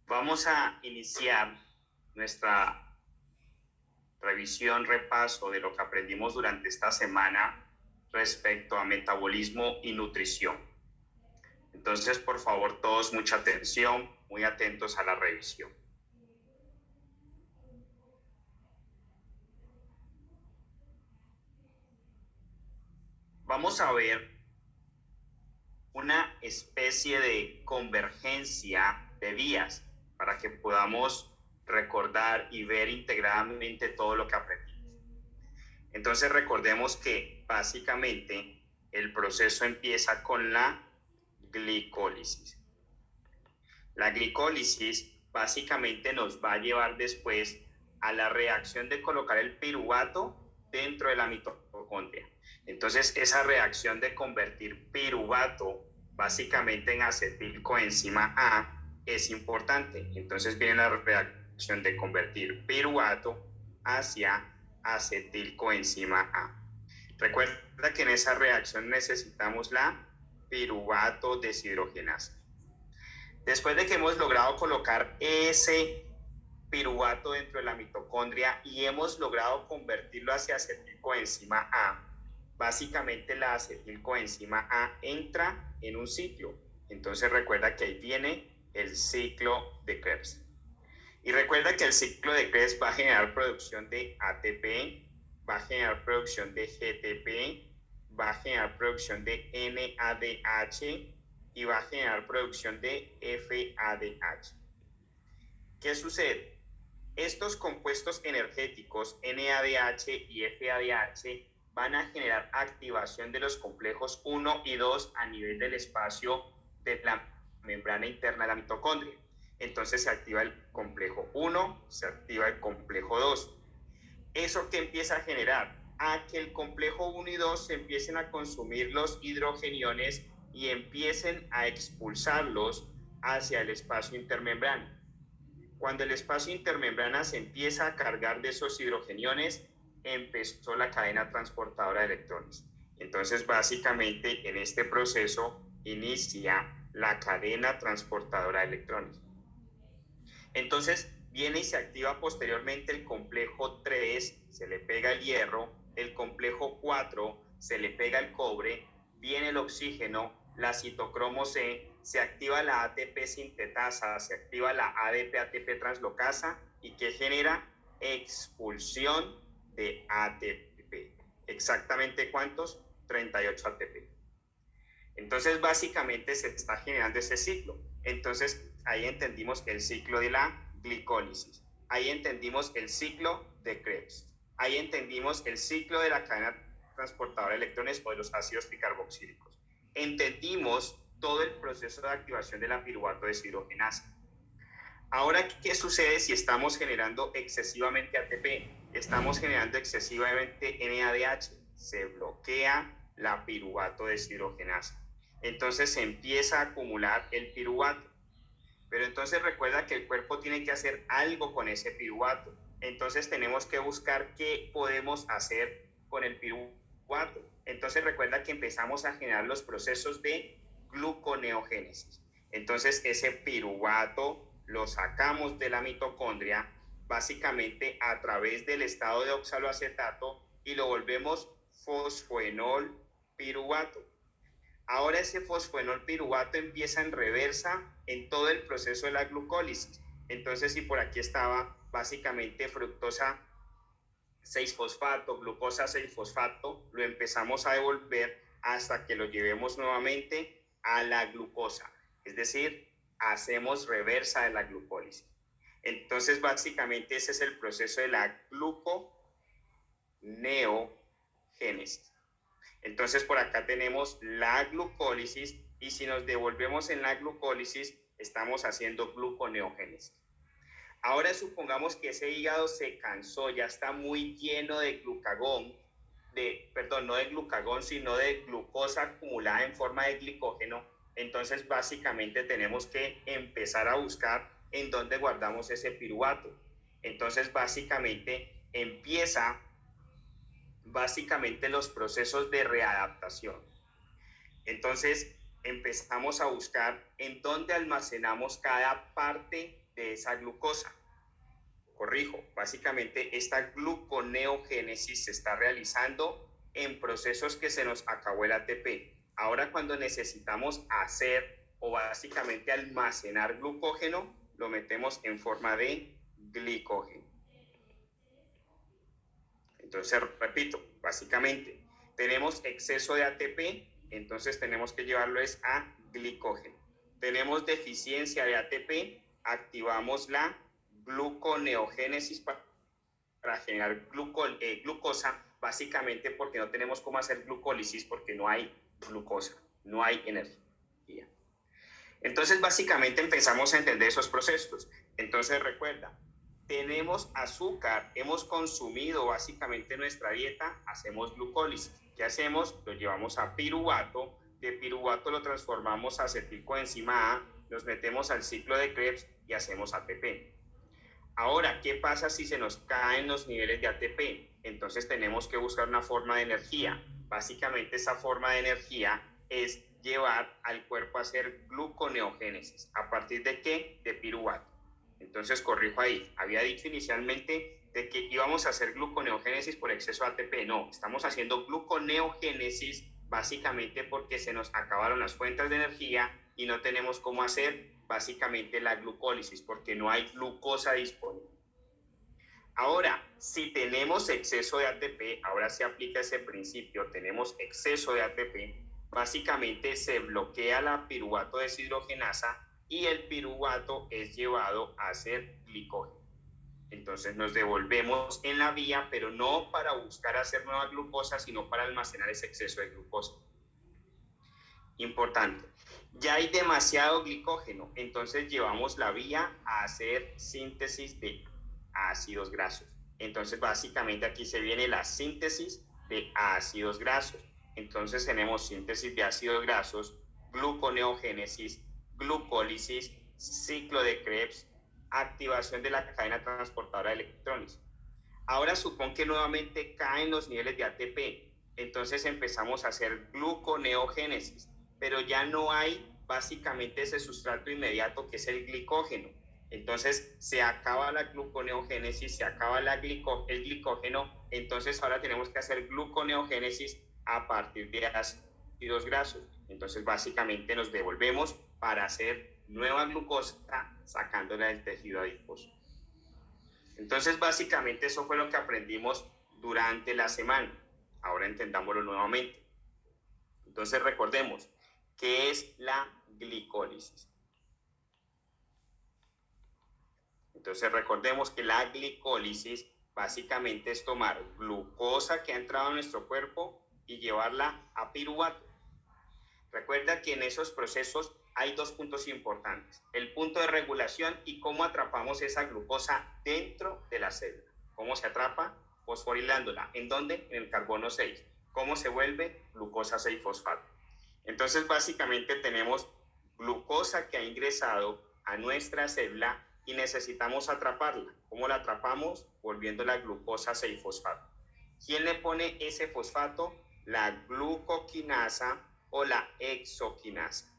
Vamos a iniciar nuestra revisión, repaso de lo que aprendimos durante esta semana respecto a metabolismo y nutrición. Entonces, por favor, todos mucha atención, muy atentos a la revisión. Vamos a ver una especie de convergencia de vías para que podamos recordar y ver integradamente todo lo que aprendimos. Entonces recordemos que básicamente el proceso empieza con la glicólisis. La glicólisis básicamente nos va a llevar después a la reacción de colocar el piruvato dentro de la mitocondria. Entonces esa reacción de convertir piruvato básicamente en acetilcoenzima A es importante. Entonces viene la reacción de convertir piruvato hacia acetilcoenzima A. Recuerda que en esa reacción necesitamos la piruvato deshidrogenasa. Después de que hemos logrado colocar ese piruvato dentro de la mitocondria y hemos logrado convertirlo hacia acetilcoenzima A, básicamente la acetilcoenzima A entra en un ciclo. Entonces recuerda que ahí viene el ciclo de Krebs. Y recuerda que el ciclo de Krebs va a generar producción de ATP, va a generar producción de GTP, va a generar producción de NADH y va a generar producción de FADH. ¿Qué sucede? Estos compuestos energéticos NADH y FADH van a generar activación de los complejos 1 y 2 a nivel del espacio de la membrana interna de la mitocondria. Entonces se activa el complejo 1, se activa el complejo 2. ¿Eso qué empieza a generar? A que el complejo 1 y 2 se empiecen a consumir los hidrogeniones y empiecen a expulsarlos hacia el espacio intermembrana. Cuando el espacio intermembrana se empieza a cargar de esos hidrogeniones, empezó la cadena transportadora de electrones. Entonces, básicamente, en este proceso inicia la cadena transportadora de electrones. Entonces, viene y se activa posteriormente el complejo 3, se le pega el hierro, el complejo 4, se le pega el cobre, viene el oxígeno, la citocromo C, se activa la ATP sintetasa, se activa la ADP-ATP translocasa y que genera expulsión de ATP. ¿Exactamente cuántos? 38 ATP. Entonces, básicamente se está generando ese ciclo. Entonces, ahí entendimos el ciclo de la glicólisis. Ahí entendimos el ciclo de Krebs. Ahí entendimos el ciclo de la cadena transportadora de electrones o de los ácidos tricarboxílicos. Entendimos todo el proceso de activación de la piruvato deshidrogenasa. Ahora, ¿qué sucede si estamos generando excesivamente ATP? Estamos generando excesivamente NADH. Se bloquea la piruvato deshidrogenasa. Entonces se empieza a acumular el piruvato. Pero entonces recuerda que el cuerpo tiene que hacer algo con ese piruvato. Entonces tenemos que buscar qué podemos hacer con el piruvato. Entonces recuerda que empezamos a generar los procesos de gluconeogénesis. Entonces ese piruvato lo sacamos de la mitocondria básicamente a través del estado de oxaloacetato y lo volvemos fosfoenol piruvato. Ahora ese fosfoenol piruvato empieza en reversa en todo el proceso de la glucólisis. Entonces, si por aquí estaba básicamente fructosa 6-fosfato, glucosa 6-fosfato, lo empezamos a devolver hasta que lo llevemos nuevamente a la glucosa. Es decir, hacemos reversa de la glucólisis. Entonces, básicamente ese es el proceso de la gluconeogénesis. Entonces por acá tenemos la glucólisis y si nos devolvemos en la glucólisis estamos haciendo gluconeogénesis. Ahora supongamos que ese hígado se cansó, ya está muy lleno de glucagón, no de glucagón, sino de glucosa acumulada en forma de glicógeno. Entonces básicamente tenemos que empezar a buscar en dónde guardamos ese piruvato. Entonces básicamente empieza los procesos de readaptación. Entonces empezamos a buscar en dónde almacenamos cada parte de esa glucosa. Corrijo, básicamente esta gluconeogénesis se está realizando en procesos que se nos acabó el ATP. Ahora cuando necesitamos hacer o básicamente almacenar glucógeno, lo metemos en forma de glicógeno. Entonces, repito, básicamente tenemos exceso de ATP, entonces tenemos que llevarlo a glicógeno. Tenemos deficiencia de ATP, activamos la gluconeogénesis para generar glucosa, básicamente porque no tenemos cómo hacer glucólisis porque no hay glucosa, no hay energía. Entonces, básicamente empezamos a entender esos procesos. Entonces, recuerda, tenemos azúcar, hemos consumido básicamente nuestra dieta, hacemos glucólisis. ¿Qué hacemos? Lo llevamos a piruvato, de piruvato lo transformamos a acetilcoenzima A, nos metemos al ciclo de Krebs y hacemos ATP. Ahora, ¿qué pasa si se nos caen los niveles de ATP? Entonces tenemos que buscar una forma de energía. Básicamente esa forma de energía es llevar al cuerpo a hacer gluconeogénesis. ¿A partir de qué? De piruvato. Entonces corrijo ahí. Había dicho inicialmente de que íbamos a hacer gluconeogénesis por exceso de ATP. No, estamos haciendo gluconeogénesis básicamente porque se nos acabaron las fuentes de energía y no tenemos cómo hacer básicamente la glucólisis porque no hay glucosa disponible. Ahora, si tenemos exceso de ATP, ahora se aplica ese principio, tenemos exceso de ATP, básicamente se bloquea la piruvato deshidrogenasa y el piruvato es llevado a hacer glicógeno. Entonces nos devolvemos en la vía, pero no para buscar hacer nueva glucosa, sino para almacenar ese exceso de glucosa. Importante, ya hay demasiado glicógeno, entonces llevamos la vía a hacer síntesis de ácidos grasos. Entonces básicamente aquí se viene la síntesis de ácidos grasos. Entonces tenemos síntesis de ácidos grasos, gluconeogénesis, glucólisis, ciclo de Krebs, activación de la cadena transportadora de electrones. Ahora supón que nuevamente caen los niveles de ATP, entonces empezamos a hacer gluconeogénesis, pero ya no hay básicamente ese sustrato inmediato que es el glicógeno. Entonces se acaba la gluconeogénesis, se acaba el glicógeno, entonces ahora tenemos que hacer gluconeogénesis a partir de ácidos grasos. Entonces básicamente nos devolvemos para hacer nueva glucosa sacándola del tejido adiposo. Entonces básicamente eso fue lo que aprendimos durante la semana. Ahora entendámoslo nuevamente. Entonces recordemos, ¿qué es la glicólisis? Entonces recordemos que la glicólisis básicamente es tomar glucosa que ha entrado a nuestro cuerpo y llevarla a piruvato. Recuerda que en esos procesos hay dos puntos importantes. El punto de regulación y cómo atrapamos esa glucosa dentro de la célula. ¿Cómo se atrapa? Fosforilándola. ¿En dónde? En el carbono 6. ¿Cómo se vuelve? Glucosa 6-fosfato. Entonces básicamente tenemos glucosa que ha ingresado a nuestra célula y necesitamos atraparla. ¿Cómo la atrapamos? Volviendo la glucosa 6-fosfato. ¿Quién le pone ese fosfato? La glucoquinasa o la exoquinasa.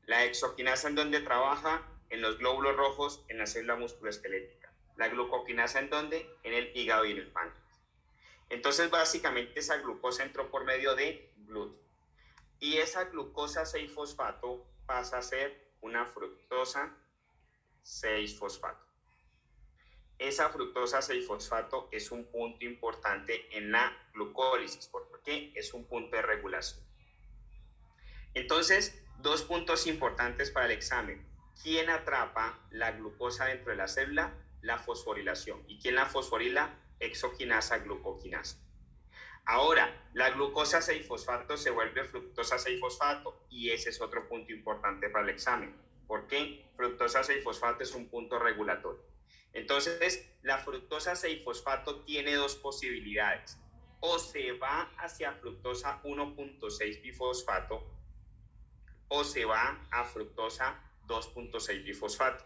La exoquinasa, ¿en dónde trabaja? En los glóbulos rojos, en la célula musculoesquelética. La glucoquinasa, ¿en dónde? En el hígado y en el páncreas. Entonces básicamente esa glucosa entró por medio de glúteo. Y esa glucosa 6-fosfato pasa a ser una fructosa 6-fosfato. Esa fructosa 6-fosfato es un punto importante en la glucólisis, porque es un punto de regulación. Entonces, dos puntos importantes para el examen. ¿Quién atrapa la glucosa dentro de la célula? La fosforilación. ¿Y quién la fosforila? Exoquinasa, glucoquinasa. Ahora, la glucosa 6-fosfato se vuelve fructosa 6-fosfato y ese es otro punto importante para el examen. ¿Por qué? Fructosa 6-fosfato es un punto regulatorio. Entonces, la fructosa 6-fosfato tiene dos posibilidades. O se va hacia fructosa 1.6 bifosfato o se va a fructosa 2.6 bifosfato.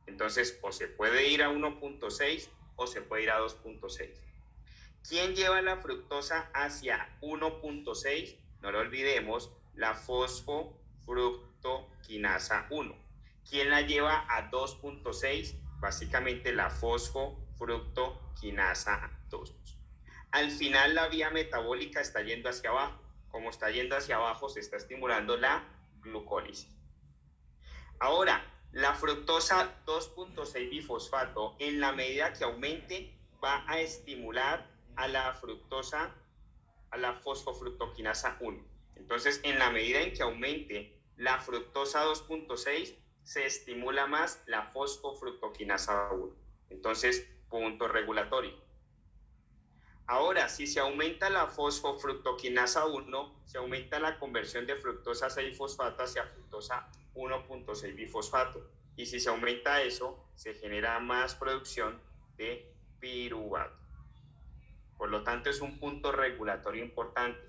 Entonces, o se puede ir a 1.6 o se puede ir a 2.6. ¿Quién lleva la fructosa hacia 1.6? No lo olvidemos, la fosfofructoquinasa 1. ¿Quién la lleva a 2.6? Básicamente la fosfofructoquinasa 2. Al final la vía metabólica está yendo hacia abajo. Como está yendo hacia abajo, se está estimulando la glucólisis. Ahora, la fructosa 2.6 bifosfato, en la medida que aumente, va a estimular a la fructosa, a la fosfofructoquinasa 1. Entonces, en la medida en que aumente la fructosa 2.6, se estimula más la fosfofructoquinasa 1. Entonces, punto regulatorio. Ahora, si se aumenta la fosfofructoquinasa 1, se aumenta la conversión de fructosa 6-fosfato hacia fructosa 1.6 bifosfato. Y si se aumenta eso, se genera más producción de piruvato. Por lo tanto, es un punto regulatorio importante.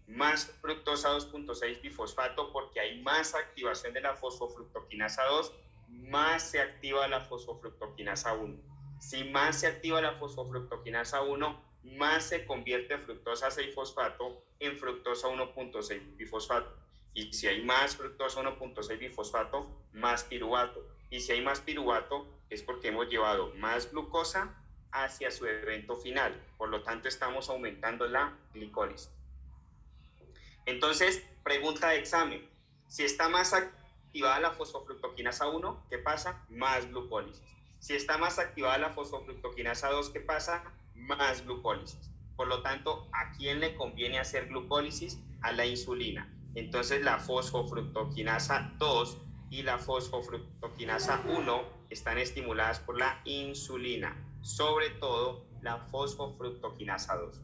Más fructosa 2.6 bifosfato porque hay más activación de la fosfofructoquinasa 2, más se activa la fosfofructoquinasa 1. Si más se activa la fosfofructoquinasa 1, más se convierte fructosa 6-fosfato en fructosa 1.6 bifosfato. Y si hay más fructosa 1.6 bifosfato, más piruvato. Y si hay más piruvato, es porque hemos llevado más glucosa hacia su evento final. Por lo tanto, estamos aumentando la glicólisis. Entonces, pregunta de examen. Si está más activada la fosfofructoquinasa 1, ¿qué pasa? Más glucólisis. Si está más activada la fosfofructoquinasa 2, ¿qué pasa? Más glucólisis. Por lo tanto, ¿a quién le conviene hacer glucólisis? A la insulina. Entonces, la fosfofructoquinasa 2 y la fosfofructoquinasa 1 están estimuladas por la insulina, sobre todo la fosfofructoquinasa 2.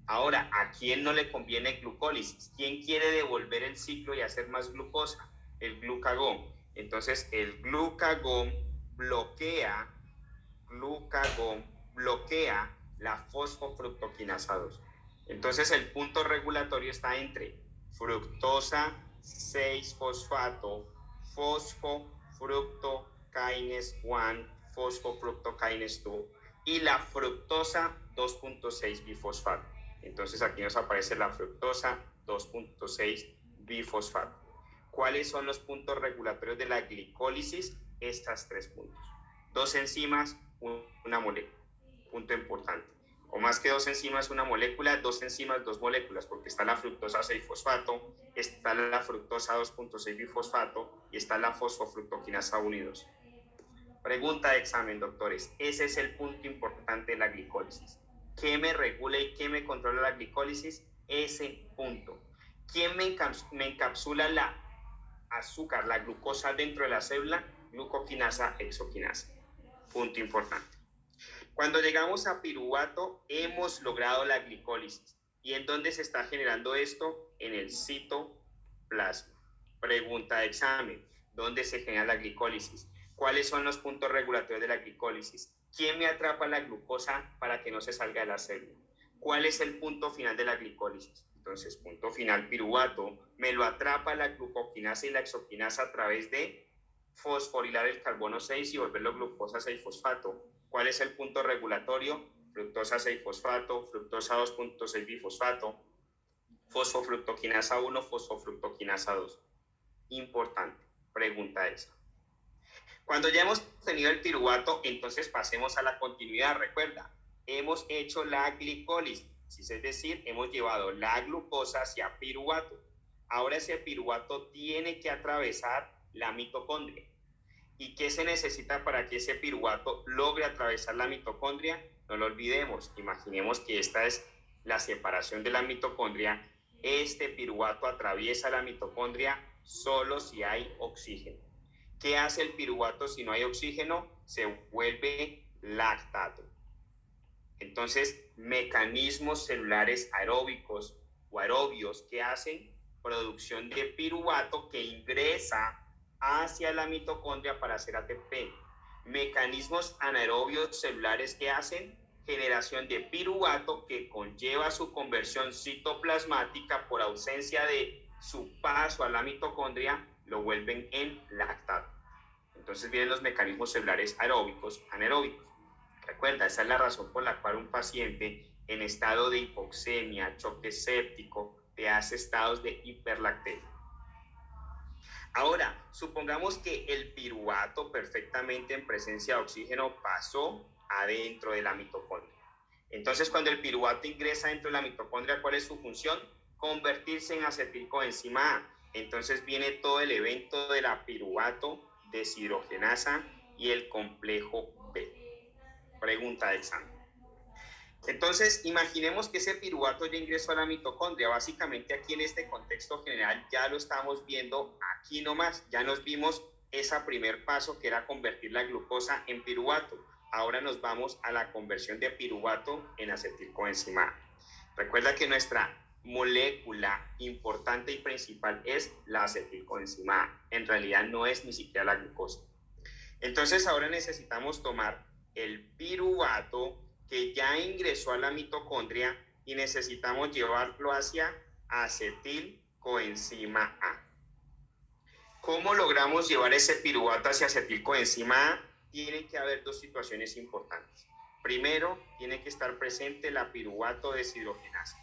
Ahora, ¿a quién no le conviene glucólisis? ¿Quién quiere devolver el ciclo y hacer más glucosa? El glucagón. Entonces, el glucagón bloquea la fosfofructoquinasa 2. Entonces, el punto regulatorio está entre fructosa 6-fosfato, fosfofructokinase 1, fosfofructokinase 2 y la fructosa 2.6 bifosfato. Entonces aquí nos aparece la fructosa 2.6 bifosfato. ¿Cuáles son los puntos regulatorios de la glicólisis? Estas 3 puntos. 2 enzimas, una molécula. Punto importante. O más que 2 enzimas, una molécula, 2 enzimas, 2 moléculas, porque está la fructosa 6-fosfato, está la fructosa 2.6 bifosfato y está la fosfofructoquinasa 1 y 2. Pregunta de examen, doctores. Ese es el punto importante de la glicólisis. ¿Qué me regula y qué me controla la glicólisis? Ese punto. ¿Quién me encapsula la azúcar, la glucosa dentro de la célula? Glucoquinasa, hexoquinasa. Punto importante. Cuando llegamos a piruvato, hemos logrado la glicólisis. ¿Y en dónde se está generando esto? En el citoplasma. Pregunta de examen. ¿Dónde se genera la glicólisis? ¿Cuáles son los puntos regulatorios de la glicólisis? ¿Quién me atrapa la glucosa para que no se salga de la célula? ¿Cuál es el punto final de la glicólisis? Entonces, punto final, piruvato, me lo atrapa la glucoquinasa y la hexoquinasa a través de fosforilar el carbono 6 y volverlo glucosa 6-fosfato. ¿Cuál es el punto regulatorio? Fructosa 6-fosfato, fructosa 2.6 bifosfato, fosfofructoquinasa 1, fosfofructoquinasa 2. Importante, pregunta esa. Cuando ya hemos tenido el piruvato, entonces pasemos a la continuidad. Recuerda, hemos hecho la glicólisis, es decir, hemos llevado la glucosa hacia piruvato. Ahora ese piruvato tiene que atravesar la mitocondria. ¿Y qué se necesita para que ese piruvato logre atravesar la mitocondria? No lo olvidemos, imaginemos que esta es la separación de la mitocondria. Este piruvato atraviesa la mitocondria solo si hay oxígeno. ¿Qué hace el piruvato si no hay oxígeno? Se vuelve lactato. Entonces, mecanismos celulares aeróbicos o aerobios que hacen producción de piruvato que ingresa hacia la mitocondria para hacer ATP. Mecanismos anaerobios celulares que hacen generación de piruvato que conlleva su conversión citoplasmática por ausencia de su paso a la mitocondria, lo vuelven en lactato. Entonces vienen los mecanismos celulares aeróbicos, anaeróbicos. Recuerda, esa es la razón por la cual un paciente en estado de hipoxemia, choque séptico, te hace estados de hiperlactemia. Ahora, supongamos que el piruvato perfectamente en presencia de oxígeno pasó adentro de la mitocondria. Entonces, cuando el piruvato ingresa dentro de la mitocondria, ¿cuál es su función? Convertirse en acetilcoenzima A. Entonces viene todo el evento de la piruvato deshidrogenasa y el complejo B. Pregunta de examen. Entonces, imaginemos que ese piruvato ya ingresó a la mitocondria. Básicamente aquí en este contexto general ya lo estamos viendo aquí nomás. Ya nos vimos ese primer paso que era convertir la glucosa en piruvato. Ahora nos vamos a la conversión de piruvato en acetilcoenzima A. Recuerda que nuestra molécula importante y principal es la acetilcoenzima A. En realidad no es ni siquiera la glucosa. Entonces ahora necesitamos tomar el piruvato que ya ingresó a la mitocondria y necesitamos llevarlo hacia acetilcoenzima A. ¿Cómo logramos llevar ese piruvato hacia acetilcoenzima A? Tiene que haber dos situaciones importantes. Primero, tiene que estar presente la piruvato deshidrogenasa.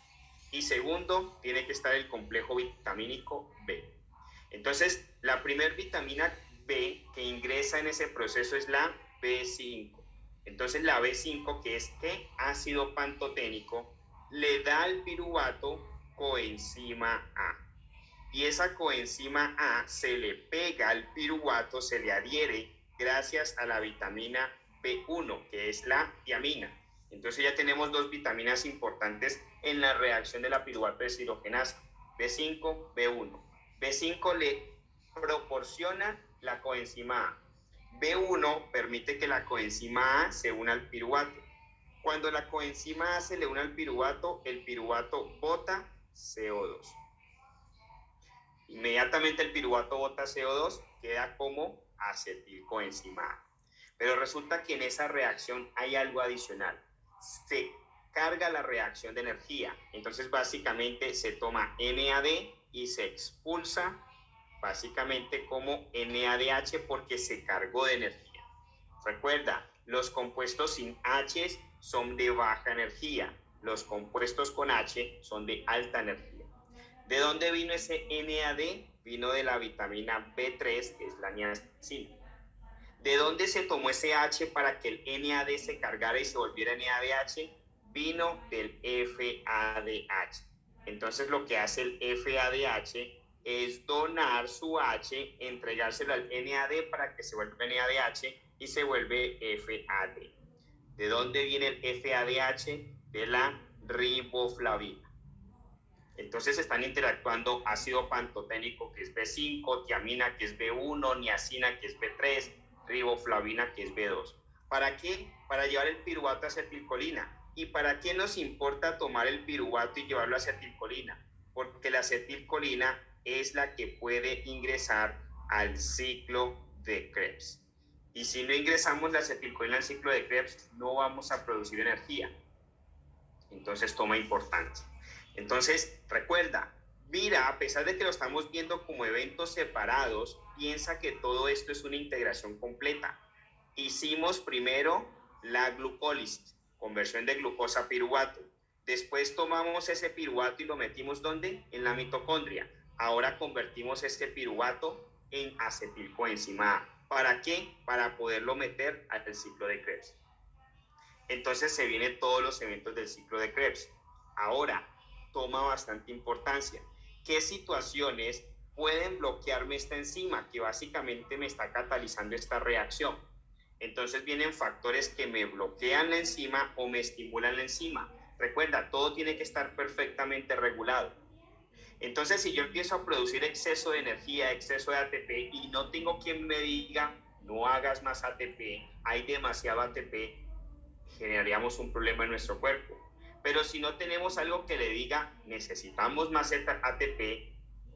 Y segundo, tiene que estar el complejo vitamínico B. Entonces, la primera vitamina B que ingresa en ese proceso es la B5. Entonces, la B5, que es ¿qué? Ácido pantoténico, le da al piruvato coenzima A. Y esa coenzima A se le pega al piruvato, se le adhiere gracias a la vitamina B1, que es la tiamina. Entonces ya tenemos dos vitaminas importantes en la reacción de la piruvato deshidrogenasa, B5, B1. B5 le proporciona la coenzima A. B1 permite que la coenzima A se una al piruvato. Cuando la coenzima A se le une al piruvato, el piruvato bota CO2. Inmediatamente el piruvato bota CO2, queda como acetilcoenzima A. Pero resulta que en esa reacción hay algo adicional. Se carga la reacción de energía. Entonces básicamente se toma NAD y se expulsa básicamente como NADH porque se cargó de energía. Recuerda, los compuestos sin H son de baja energía. Los compuestos con H son de alta energía. ¿De dónde vino ese NAD? Vino de la vitamina B3, que es la niacina. ¿De dónde se tomó ese H para que el NAD se cargara y se volviera NADH? Vino del FADH. Entonces lo que hace el FADH es donar su H, entregárselo al NAD para que se vuelva NADH y se vuelve FAD. ¿De dónde viene el FADH? De la riboflavina. Entonces están interactuando ácido pantoténico, que es B5, tiamina, que es B1, niacina, que es B3, riboflavina, que es B2. ¿Para qué? Para llevar el piruvato a acetilcolina. ¿Y para qué nos importa tomar el piruvato y llevarlo a acetilcolina? Porque la acetilcolina es la que puede ingresar al ciclo de Krebs. Y si no ingresamos la acetilcolina al ciclo de Krebs, no vamos a producir energía. Entonces toma importancia. Entonces, recuerda, mira, a pesar de que lo estamos viendo como eventos separados, piensa que todo esto es una integración completa. Hicimos primero la glucólisis, conversión de glucosa a piruvato. Después tomamos ese piruvato y lo metimos ¿dónde? En la mitocondria. Ahora convertimos este piruvato en acetilcoenzima A. ¿Para qué? Para poderlo meter al ciclo de Krebs. Entonces se vienen todos los eventos del ciclo de Krebs. Ahora, toma bastante importancia. ¿Qué situaciones pueden bloquearme esta enzima que básicamente me está catalizando esta reacción? Entonces vienen factores que me bloquean la enzima o me estimulan la enzima. Recuerda, todo tiene que estar perfectamente regulado. Entonces, si yo empiezo a producir exceso de energía, exceso de ATP y no tengo quien me diga, no hagas más ATP, hay demasiado ATP, generaríamos un problema en nuestro cuerpo. Pero si no tenemos algo que le diga, necesitamos más ATP,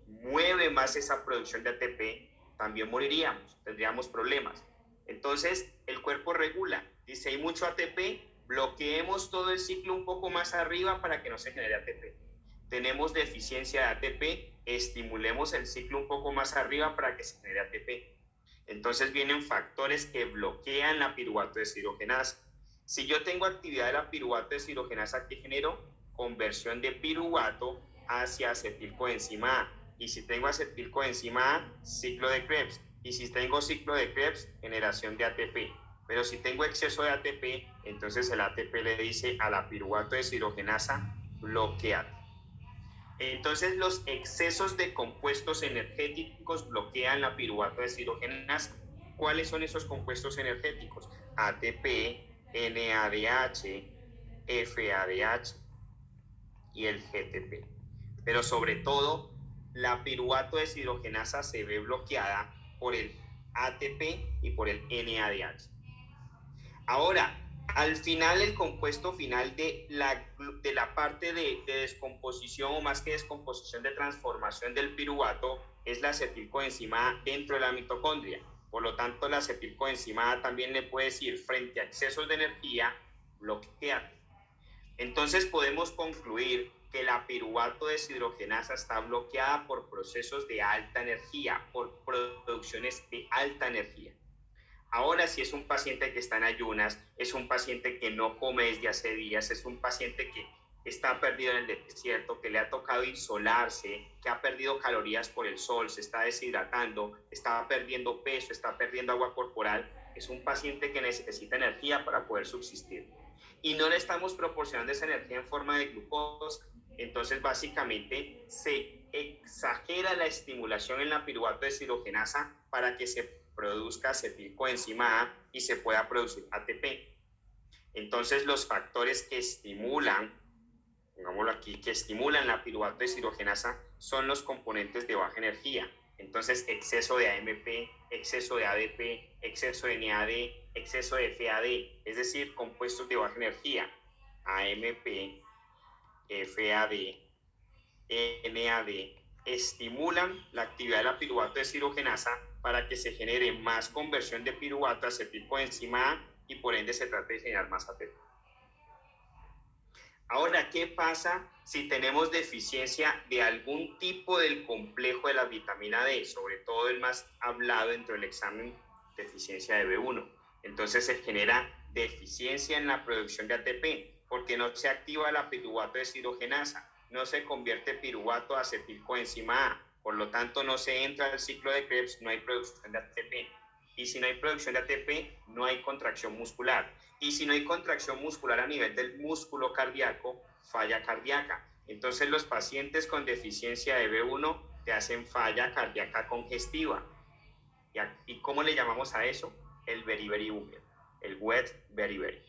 mueve más esa producción de ATP, también moriríamos, tendríamos problemas. Entonces, el cuerpo regula, dice, hay mucho ATP, bloqueemos todo el ciclo un poco más arriba para que no se genere ATP. Tenemos deficiencia de ATP, estimulemos el ciclo un poco más arriba para que se genere ATP. Entonces vienen factores que bloquean la piruvato deshidrogenasa. Si yo tengo actividad de la piruvato deshidrogenasa, ¿qué genero? Conversión de piruvato hacia acetilcoenzima A. Y si tengo acetilcoenzima A, ciclo de Krebs. Y si tengo ciclo de Krebs, generación de ATP. Pero si tengo exceso de ATP, entonces el ATP le dice a la piruvato deshidrogenasa, bloqueate. Entonces los excesos de compuestos energéticos bloquean la piruvato deshidrogenasa. ¿Cuáles son esos compuestos energéticos? ATP, NADH, FADH y el GTP. Pero sobre todo, la piruvato deshidrogenasa se ve bloqueada por el ATP y por el NADH. Ahora, al final, el compuesto final de la parte de descomposición, o más que descomposición, de transformación del piruvato, es la acetilcoenzima A dentro de la mitocondria. Por lo tanto, la acetilcoenzima A también le puede decir, frente a excesos de energía, bloqueate. Entonces podemos concluir que la piruvato deshidrogenasa está bloqueada por procesos de alta energía, por producciones de alta energía. Ahora, si es un paciente que está en ayunas, es un paciente que no come desde hace días, es un paciente que está perdido en el desierto, que le ha tocado insolarse, que ha perdido calorías por el sol, se está deshidratando, está perdiendo peso, está perdiendo agua corporal, es un paciente que necesita energía para poder subsistir. Y no le estamos proporcionando esa energía en forma de glucosa. Entonces, básicamente, se exagera la estimulación en la piruvato deshidrogenasa para que se produzca acetilcoenzima A y se pueda producir ATP. Entonces, los factores que estimulan, pongámoslo aquí, que estimulan la piruvato deshidrogenasa son los componentes de baja energía. Entonces, exceso de AMP, exceso de ADP, exceso de NAD, exceso de FAD, es decir, compuestos de baja energía, AMP, FAD, NAD, estimulan la actividad de la piruvato deshidrogenasa para que se genere más conversión de piruvato a acetilcoenzima A y por ende se trate de generar más ATP. Ahora, ¿qué pasa si tenemos deficiencia de algún tipo del complejo de la vitamina D? Sobre todo el más hablado dentro del examen, deficiencia de B1. Entonces se genera deficiencia en la producción de ATP porque no se activa la piruvato deshidrogenasa, no se convierte piruvato a acetilcoenzima A, por lo tanto no se entra al ciclo de Krebs, no hay producción de ATP. Y si no hay producción de ATP, no hay contracción muscular. Y si no hay contracción muscular a nivel del músculo cardíaco, falla cardíaca. Entonces los pacientes con deficiencia de B1 te hacen falla cardíaca congestiva. ¿Y cómo le llamamos a eso? El beriberi húmedo, el wet beriberi.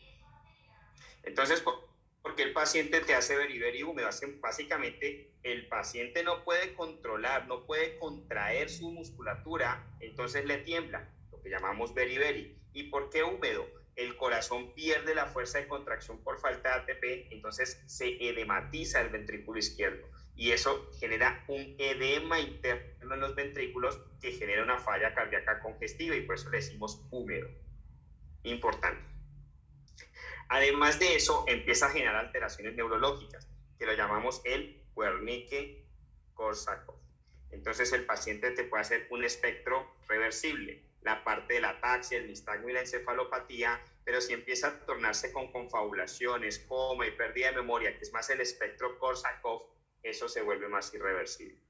Entonces, ¿por qué el paciente te hace beriberi húmedo? Básicamente, el paciente no puede controlar, no puede contraer su musculatura, entonces le tiembla, lo que llamamos beriberi. ¿Y por qué húmedo? El corazón pierde la fuerza de contracción por falta de ATP, entonces se edematiza el ventrículo izquierdo y eso genera un edema interno en los ventrículos que genera una falla cardíaca congestiva y por eso le decimos húmedo. Importante. Además de eso, empieza a generar alteraciones neurológicas, que lo llamamos el Wernicke-Korsakoff. Entonces el paciente te puede hacer un espectro reversible, la parte de la ataxia, el nistagmo y la encefalopatía, pero si empieza a tornarse con confabulaciones, coma y pérdida de memoria, que es más el espectro Korsakoff, eso se vuelve más irreversible.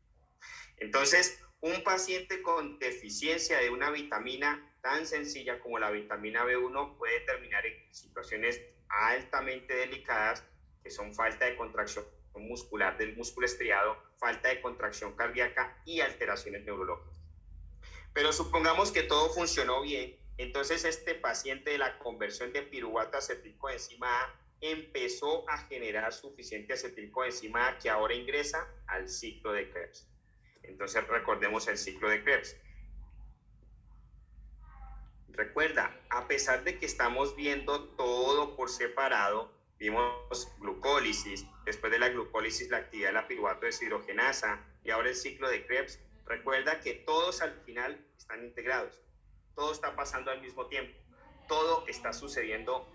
Entonces, un paciente con deficiencia de una vitamina tan sencilla como la vitamina B1 puede terminar en situaciones altamente delicadas, que son falta de contracción muscular del músculo estriado, falta de contracción cardíaca y alteraciones neurológicas. Pero supongamos que todo funcionó bien, entonces este paciente de la conversión de piruvato a acetilcoenzima A empezó a generar suficiente acetilcoenzima A que ahora ingresa al ciclo de Krebs. Entonces recordemos el ciclo de Krebs. Recuerda, a pesar de que estamos viendo todo por separado, vimos glucólisis, después de la glucólisis la actividad de la piruvato deshidrogenasa y ahora el ciclo de Krebs. Recuerda que todos al final están integrados, todo está pasando al mismo tiempo, todo está sucediendo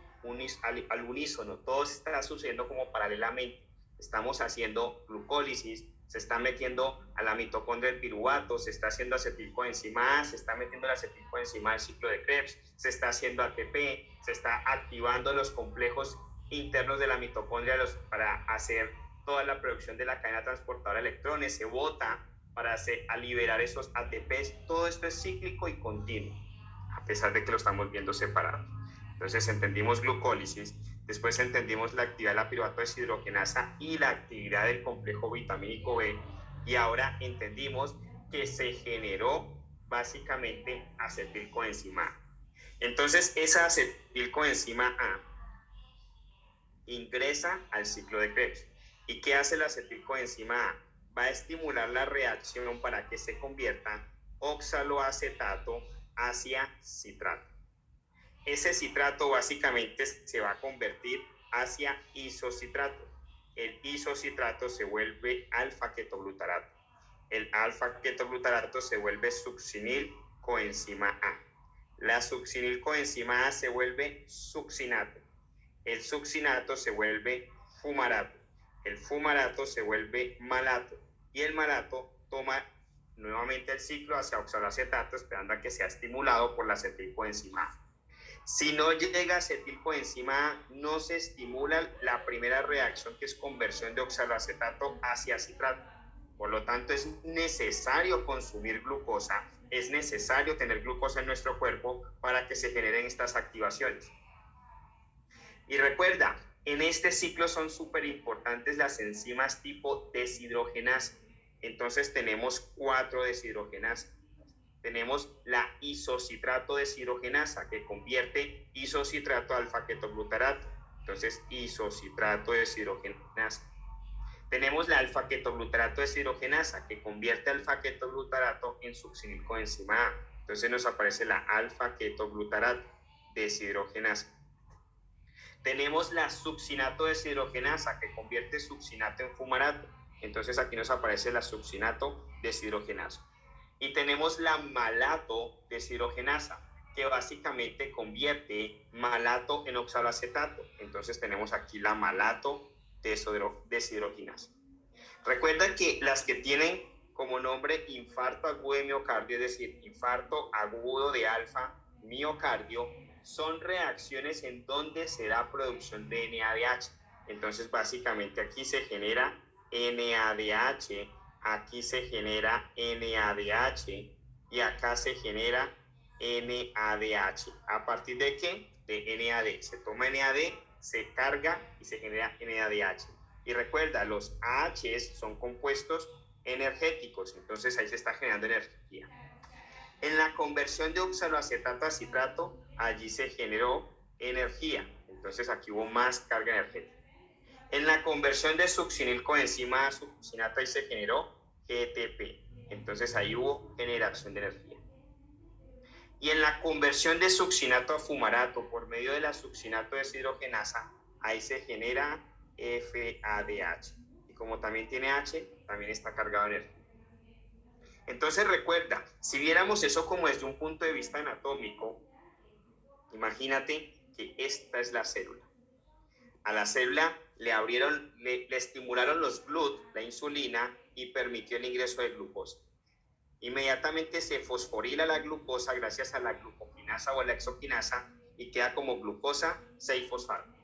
al unísono, todo está sucediendo como paralelamente. Estamos haciendo glucólisis, se está metiendo a la mitocondria del piruvato, se está haciendo acetilcoenzima A, se está metiendo la acetilcoenzima al ciclo de Krebs, se está haciendo ATP, se está activando los complejos internos de la mitocondria para hacer toda la producción de la cadena transportadora de electrones, se bota a liberar esos ATPs. Todo esto es cíclico y continuo, a pesar de que lo estamos viendo separado. Entonces entendimos glucólisis, después entendimos la actividad de la piruvato deshidrogenasa y la actividad del complejo vitamínico B, y ahora entendimos que se generó básicamente acetilcoenzima A. Entonces esa acetilcoenzima A ingresa al ciclo de Krebs. ¿Y qué hace la acetilcoenzima A? Va a estimular la reacción para que se convierta oxaloacetato hacia citrato. Ese citrato básicamente se va a convertir hacia isocitrato. El isocitrato se vuelve alfa-ketoglutarato. El alfa-ketoglutarato se vuelve succinilcoenzima A. La succinilcoenzima A se vuelve succinato. El succinato se vuelve fumarato. El fumarato se vuelve malato. Y el malato toma nuevamente el ciclo hacia oxaloacetato, esperando a que sea estimulado por la acetilcoenzima A. Si no llega acetilcoenzima A, no se estimula la primera reacción, que es conversión de oxaloacetato hacia citrato. Por lo tanto, es necesario consumir glucosa, es necesario tener glucosa en nuestro cuerpo para que se generen estas activaciones. Y recuerda, en este ciclo son súper importantes las enzimas tipo deshidrogenasa. Entonces tenemos 4 deshidrogenasas. Tenemos la isocitrato deshidrogenasa, que convierte isocitrato a alfa-ketoglutarato. Entonces, isocitrato deshidrogenasa. Tenemos la alfa-ketoglutarato deshidrogenasa, que convierte alfa-ketoglutarato en succinilcoenzima A. Entonces nos aparece la alfa-ketoglutarato deshidrogenasa. Tenemos la succinato deshidrogenasa, que convierte succinato en fumarato. Entonces aquí nos aparece la succinato deshidrogenasa. Y tenemos la malato deshidrogenasa, que básicamente convierte malato en oxaloacetato. Entonces tenemos aquí la malato deshidrogenasa. Recuerda que las que tienen como nombre infarto agudo de miocardio, es decir, infarto agudo de alfa miocardio, son reacciones en donde se da producción de NADH. Entonces básicamente aquí se genera NADH, aquí se genera NADH y acá se genera NADH. ¿A partir de qué? De NAD. Se toma NAD, se carga y se genera NADH. Y recuerda, los AHs son compuestos energéticos, entonces ahí se está generando energía. En la conversión de oxaloacetato a citrato, allí se generó energía, entonces aquí hubo más carga energética. En la conversión de succinilcoenzima a succinato, ahí se generó GTP, entonces ahí hubo generación de energía. Y en la conversión de succinato a fumarato por medio de la succinato deshidrogenasa, ahí se genera FADH. Y como también tiene H, también está cargado de energía. Entonces recuerda, si viéramos eso como desde un punto de vista anatómico, imagínate que esta es la célula. A la célula le estimularon los GLUT, la insulina, y permitió el ingreso de glucosa. Inmediatamente se fosforila la glucosa gracias a la glucokinasa o la exoquinasa y queda como glucosa 6-fosfato.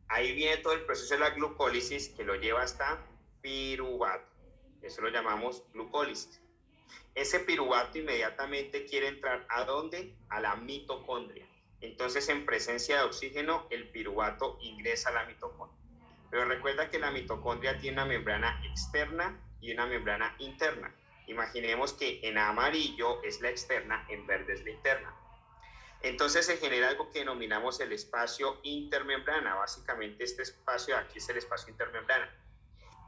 Ahí viene todo el proceso de la glucólisis, que lo lleva hasta piruvato. Eso lo llamamos glucólisis. Ese piruvato inmediatamente quiere entrar ¿a dónde? A la mitocondria. Entonces, en presencia de oxígeno, el piruvato ingresa a la mitocondria. Pero recuerda que la mitocondria tiene una membrana externa y una membrana interna. Imaginemos que en amarillo es la externa, en verde es la interna. Entonces se genera algo que denominamos el espacio intermembrana. Básicamente este espacio de aquí es el espacio intermembrana.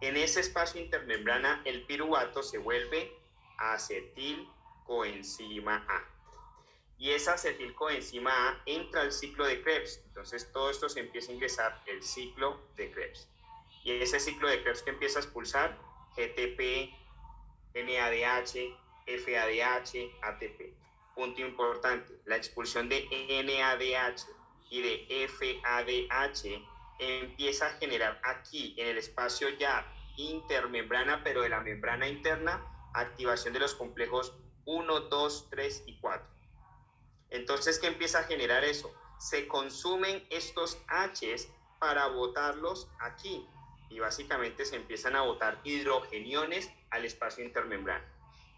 En ese espacio intermembrana el piruvato se vuelve acetilcoenzima A. Y esa acetilcoenzima A entra al ciclo de Krebs. Entonces todo esto se empieza a ingresar el ciclo de Krebs. Y ese ciclo de Krebs que empieza a expulsar GTP, NADH, FADH, ATP. Punto importante, la expulsión de NADH y de FADH empieza a generar aquí en el espacio ya intermembrana, pero de la membrana interna, activación de los complejos 1, 2, 3 y 4. Entonces, ¿qué empieza a generar eso? Se consumen estos H's para botarlos aquí. y básicamente se empiezan a botar hidrogeniones al espacio intermembrana.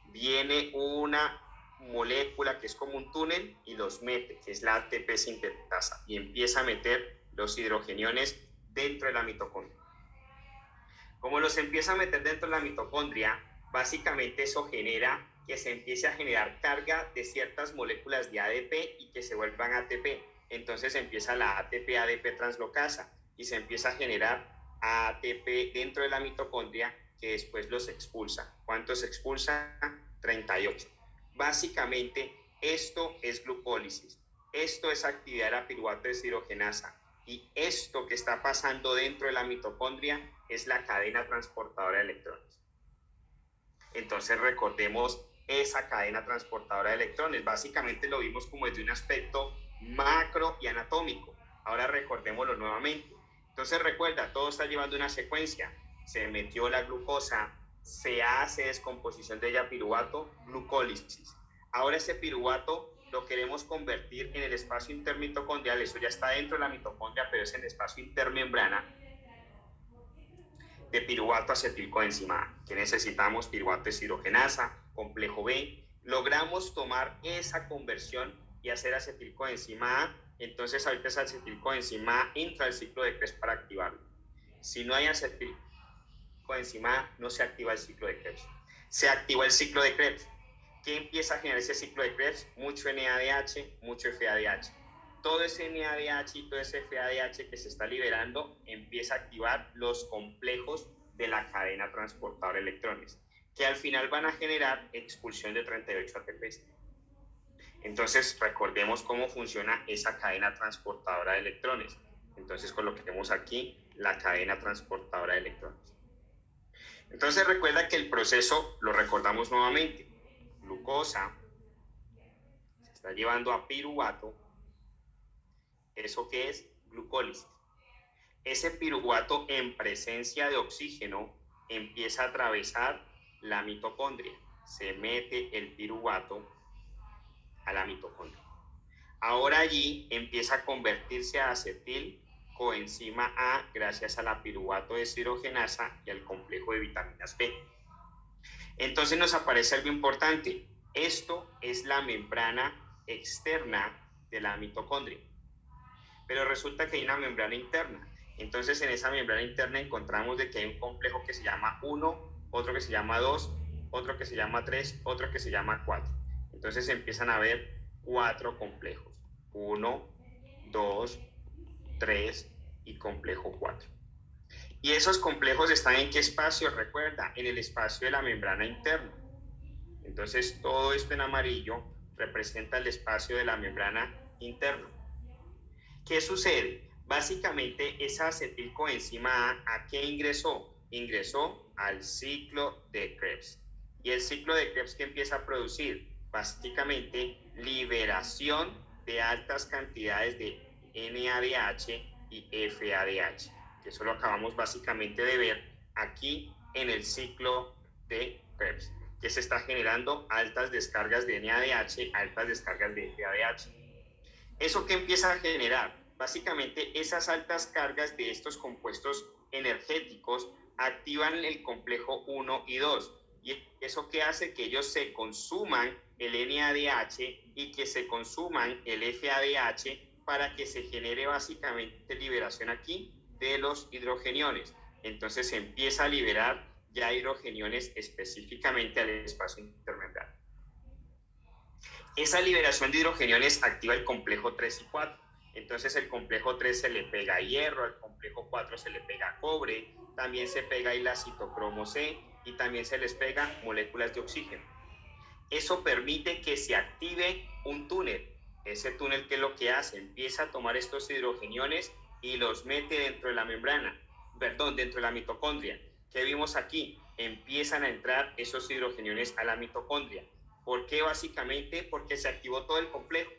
Viene una molécula que es como un túnel y los mete, que es la ATP sintetasa, y empieza a meter los hidrogeniones dentro de la mitocondria. Como los empieza a meter dentro de la mitocondria, básicamente eso genera que se empiece a generar carga de ciertas moléculas de ADP y que se vuelvan ATP. Entonces empieza la ATP-ADP translocasa y se empieza a generar ATP dentro de la mitocondria que después los expulsa. ¿Cuántos expulsa? 38. Básicamente esto es glucólisis, esto es actividad de la piruvato deshidrogenasa y esto que está pasando dentro de la mitocondria es la cadena transportadora de electrones. Entonces recordemos esa cadena transportadora de electrones. Básicamente lo vimos como desde un aspecto macro y anatómico. Ahora recordémoslo nuevamente. Entonces recuerda, todo está llevando una secuencia. Se metió la glucosa, se hace descomposición de ella piruvato, glucólisis. Ahora ese piruvato lo queremos convertir en el espacio intermitocondrial. Eso ya está dentro de la mitocondria, pero es en el espacio intermembrana de piruvato acetilcoenzima A, que necesitamos piruvato deshidrogenasa, complejo B. Logramos tomar esa conversión y hacer acetilcoenzima A. Entonces ahorita esa acetilcoenzima A entra al ciclo de Krebs para activarlo. Si no hay acetilcoenzima A, no se activa el ciclo de Krebs. Se activa el ciclo de Krebs. ¿Qué empieza a generar ese ciclo de Krebs? Mucho NADH, mucho FADH. Todo ese NADH y todo ese FADH que se está liberando empieza a activar los complejos de la cadena transportadora de electrones, que al final van a generar expulsión de 38 ATPs. Entonces, recordemos cómo funciona esa cadena transportadora de electrones. Entonces, coloquemos aquí la cadena transportadora de electrones. Entonces, recuerda que el proceso lo recordamos nuevamente. Glucosa se está llevando a piruvato. ¿Eso qué es? Glucólisis. Ese piruvato en presencia de oxígeno empieza a atravesar la mitocondria. Se mete el piruvato a la mitocondria. Ahora allí empieza a convertirse a acetilcoenzima A gracias a la piruvato deshidrogenasa y al complejo de vitaminas B. Entonces nos aparece algo importante. Esto es la membrana externa de la mitocondria. Pero resulta que hay una membrana interna. Entonces en esa membrana interna encontramos de que hay un complejo que se llama 1, otro que se llama 2, otro que se llama 3, otro que se llama 4. Entonces empiezan a ver 4 complejos. 1, 2, 3 y complejo 4. Y esos complejos están en qué espacio, recuerda, en el espacio de la membrana interna. Entonces todo esto en amarillo representa el espacio de la membrana interna. ¿Qué sucede? Básicamente esa acetilcoenzima A, ¿a qué ingresó? Ingresó al ciclo de Krebs. ¿Y el ciclo de Krebs qué empieza a producir? Básicamente liberación de altas cantidades de NADH y FADH, que eso lo acabamos básicamente de ver aquí en el ciclo de Krebs, que se está generando altas descargas de NADH, altas descargas de FADH. ¿Eso qué empieza a generar? Básicamente esas altas cargas de estos compuestos energéticos activan el complejo 1 y 2. ¿Y eso qué hace? Que ellos se consuman el NADH y que se consuman el FADH para que se genere básicamente liberación aquí de los hidrogeniones. Entonces se empieza a liberar ya hidrogeniones específicamente al espacio intermembrana. Esa liberación de hidrogeniones activa el complejo 3 y 4. Entonces el complejo 3 se le pega hierro, al complejo 4 se le pega cobre, también se pega el citocromo C y también se les pega moléculas de oxígeno. Eso permite que se active un túnel. Ese túnel, ¿qué es lo que hace? Empieza a tomar estos hidrogeniones y los mete dentro de la membrana, dentro de la mitocondria. ¿Qué vimos aquí? Empiezan a entrar esos hidrogeniones a la mitocondria. ¿Por qué? Básicamente porque se activó todo el complejo.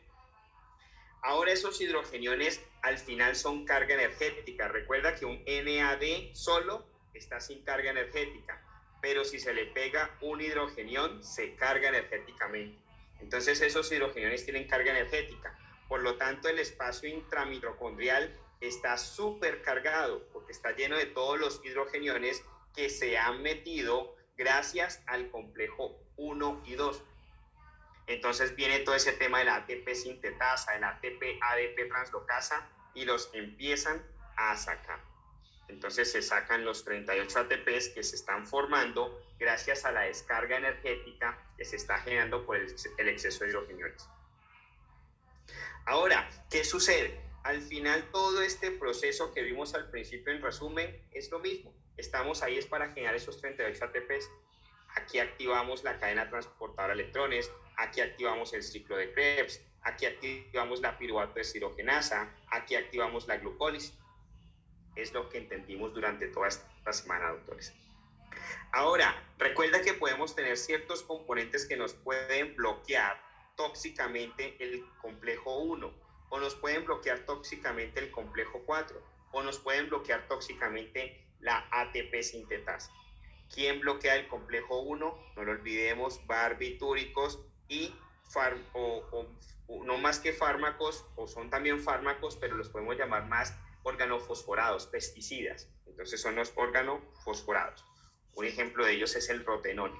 Ahora esos hidrogeniones al final son carga energética. Recuerda que un NAD solo está sin carga energética, pero si se le pega un hidrogenión se carga energéticamente. Entonces esos hidrogeniones tienen carga energética. Por lo tanto el espacio intramitocondrial está súper cargado porque está lleno de todos los hidrogeniones que se han metido gracias al complejo 1 y 2. Entonces viene todo ese tema de la ATP sintetasa, el ATP ADP translocasa y los empiezan a sacar. Entonces se sacan los 38 ATPs que se están formando gracias a la descarga energética que se está generando por el exceso de hidrogeniones. Ahora, ¿qué sucede? Al final todo este proceso que vimos al principio en resumen es lo mismo. Estamos ahí es para generar esos 38 ATPs. Aquí activamos la cadena transportadora de electrones, aquí activamos el ciclo de Krebs, aquí activamos la piruvato deshidrogenasa, aquí activamos la glucólisis. Es lo que entendimos durante toda esta semana, doctores. Ahora, recuerda que podemos tener ciertos componentes que nos pueden bloquear tóxicamente el complejo 1, o nos pueden bloquear tóxicamente el complejo 4, o nos pueden bloquear tóxicamente la ATP sintetasa. ¿Quién bloquea el complejo 1? No lo olvidemos, barbitúricos y no más que fármacos, o son también fármacos, pero los podemos llamar más organofosforados, pesticidas. Entonces son los organofosforados. Un ejemplo de ellos es el rotenol.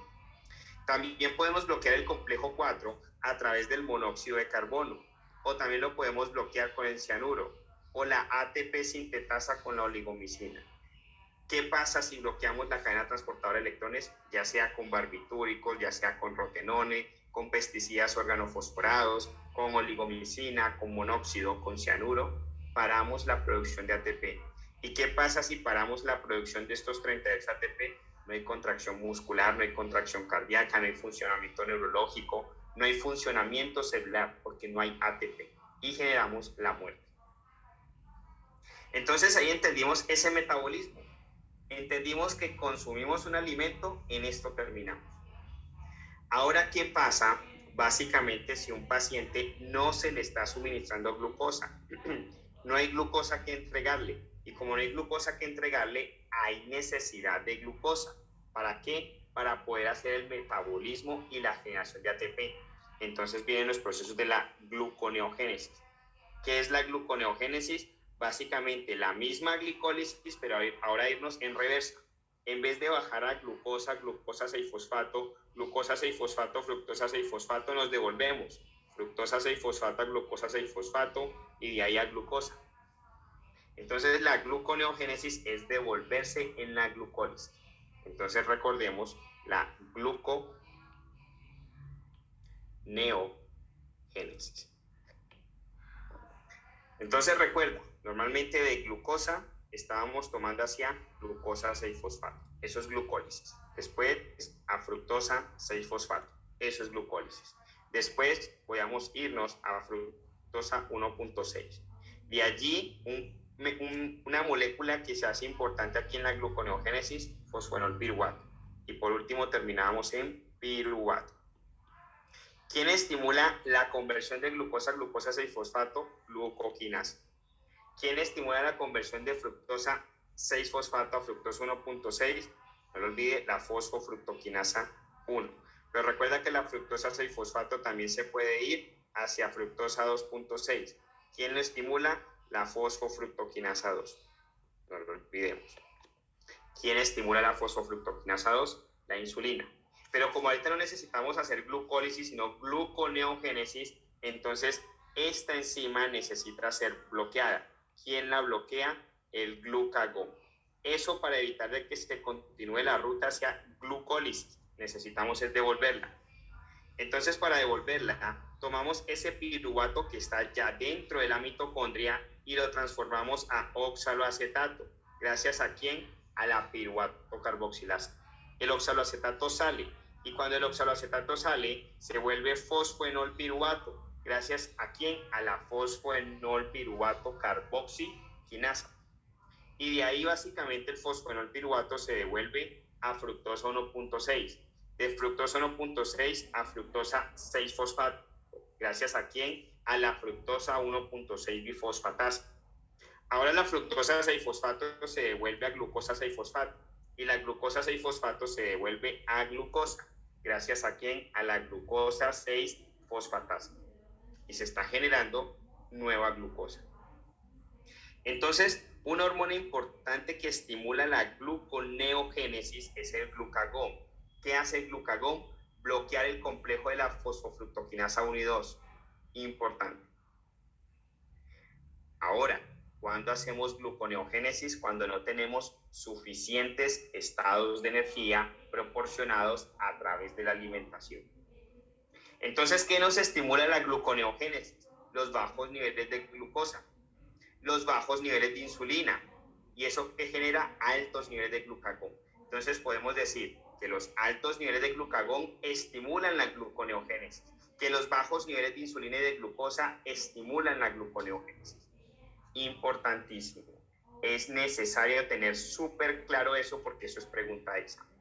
También podemos bloquear el complejo 4 a través del monóxido de carbono, o también lo podemos bloquear con el cianuro, o la ATP sintetasa con la oligomicina. ¿Qué pasa si bloqueamos la cadena transportadora de electrones, ya sea con barbitúricos, ya sea con rotenone, con pesticidas organofosforados, con oligomicina, con monóxido, con cianuro? Paramos la producción de ATP. ¿Y qué pasa si paramos la producción de estos 38 ATP? No hay contracción muscular, no hay contracción cardíaca, no hay funcionamiento neurológico, no hay funcionamiento celular porque no hay ATP y generamos la muerte. Entonces ahí entendimos ese metabolismo. Entendimos que consumimos un alimento, en esto terminamos. Ahora, ¿qué pasa? Básicamente, si un paciente no se le está suministrando glucosa, no hay glucosa que entregarle. Y como no hay glucosa que entregarle, hay necesidad de glucosa. ¿Para qué? Para poder hacer el metabolismo y la generación de ATP. Entonces vienen los procesos de la gluconeogénesis. ¿Qué es la gluconeogénesis? Básicamente la misma glicólisis, pero ahora irnos en reversa. En vez de bajar a glucosa, glucosa 6-fosfato, glucosa 6-fosfato, fructosa 6-fosfato, nos devolvemos. Fructosa 6-fosfato, glucosa 6-fosfato y de ahí a glucosa. Entonces la gluconeogénesis es devolverse en la glucólisis. Entonces recordemos la gluconeogénesis. Entonces recuerda, normalmente de glucosa estábamos tomando hacia glucosa 6-fosfato. Eso es glucólisis. Después a fructosa 6-fosfato. Eso es glucólisis. Después podemos irnos a fructosa 1.6. De allí una molécula que se hace importante aquí en la gluconeogénesis, fosfenolpiruvato. Y por último terminábamos en piruvato. ¿Quién estimula la conversión de glucosa a glucosa 6-fosfato? Glucoquinasa. ¿Quién estimula la conversión de fructosa 6-fosfato a fructosa 1.6? No lo olvide, la fosfofructoquinasa 1. Pero recuerda que la fructosa 6-fosfato también se puede ir hacia fructosa 2.6. ¿Quién lo estimula? La fosfofructoquinasa 2. No lo olvidemos. ¿Quién estimula la fosfofructoquinasa 2? La insulina. Pero como ahorita no necesitamos hacer glucólisis, sino gluconeogénesis, entonces esta enzima necesita ser bloqueada. ¿Quién la bloquea? El glucagón. Eso para evitar de que se continúe la ruta hacia glucólisis. Necesitamos es devolverla. Entonces, para devolverla, tomamos ese piruvato que está ya dentro de la mitocondria y lo transformamos a oxaloacetato. ¿Gracias a quién? A la piruvato carboxilasa. El oxaloacetato sale y cuando el oxaloacetato sale se vuelve fosfenolpiruvato. ¿Gracias a quién? A la fosfenolpiruvato carboxiquinasa. Y de ahí básicamente el fosfenolpiruvato se devuelve a fructosa 1.6. De fructosa 1.6 a fructosa 6-fosfato. ¿Gracias a quién? A la fructosa 1.6 bifosfatasa. Ahora la fructosa 6-fosfato se devuelve a glucosa 6-fosfato y la glucosa 6-fosfato se devuelve a glucosa. ¿Gracias a quién? A la glucosa 6-fosfatasa. Y se está generando nueva glucosa. Entonces, una hormona importante que estimula la gluconeogénesis es el glucagón. ¿Qué hace el glucagón? Bloquear el complejo de la fosfofructoquinasa 1 y 2. Importante. Ahora, ¿cuándo hacemos gluconeogénesis? Cuando no tenemos suficientes estados de energía proporcionados a través de la alimentación. Entonces, ¿qué nos estimula la gluconeogénesis? Los bajos niveles de glucosa, los bajos niveles de insulina, y eso que genera altos niveles de glucagón. Entonces podemos decir que los altos niveles de glucagón estimulan la gluconeogénesis, que los bajos niveles de insulina y de glucosa estimulan la gluconeogénesis. Importantísimo. Es necesario tener súper claro eso porque eso es pregunta de examen.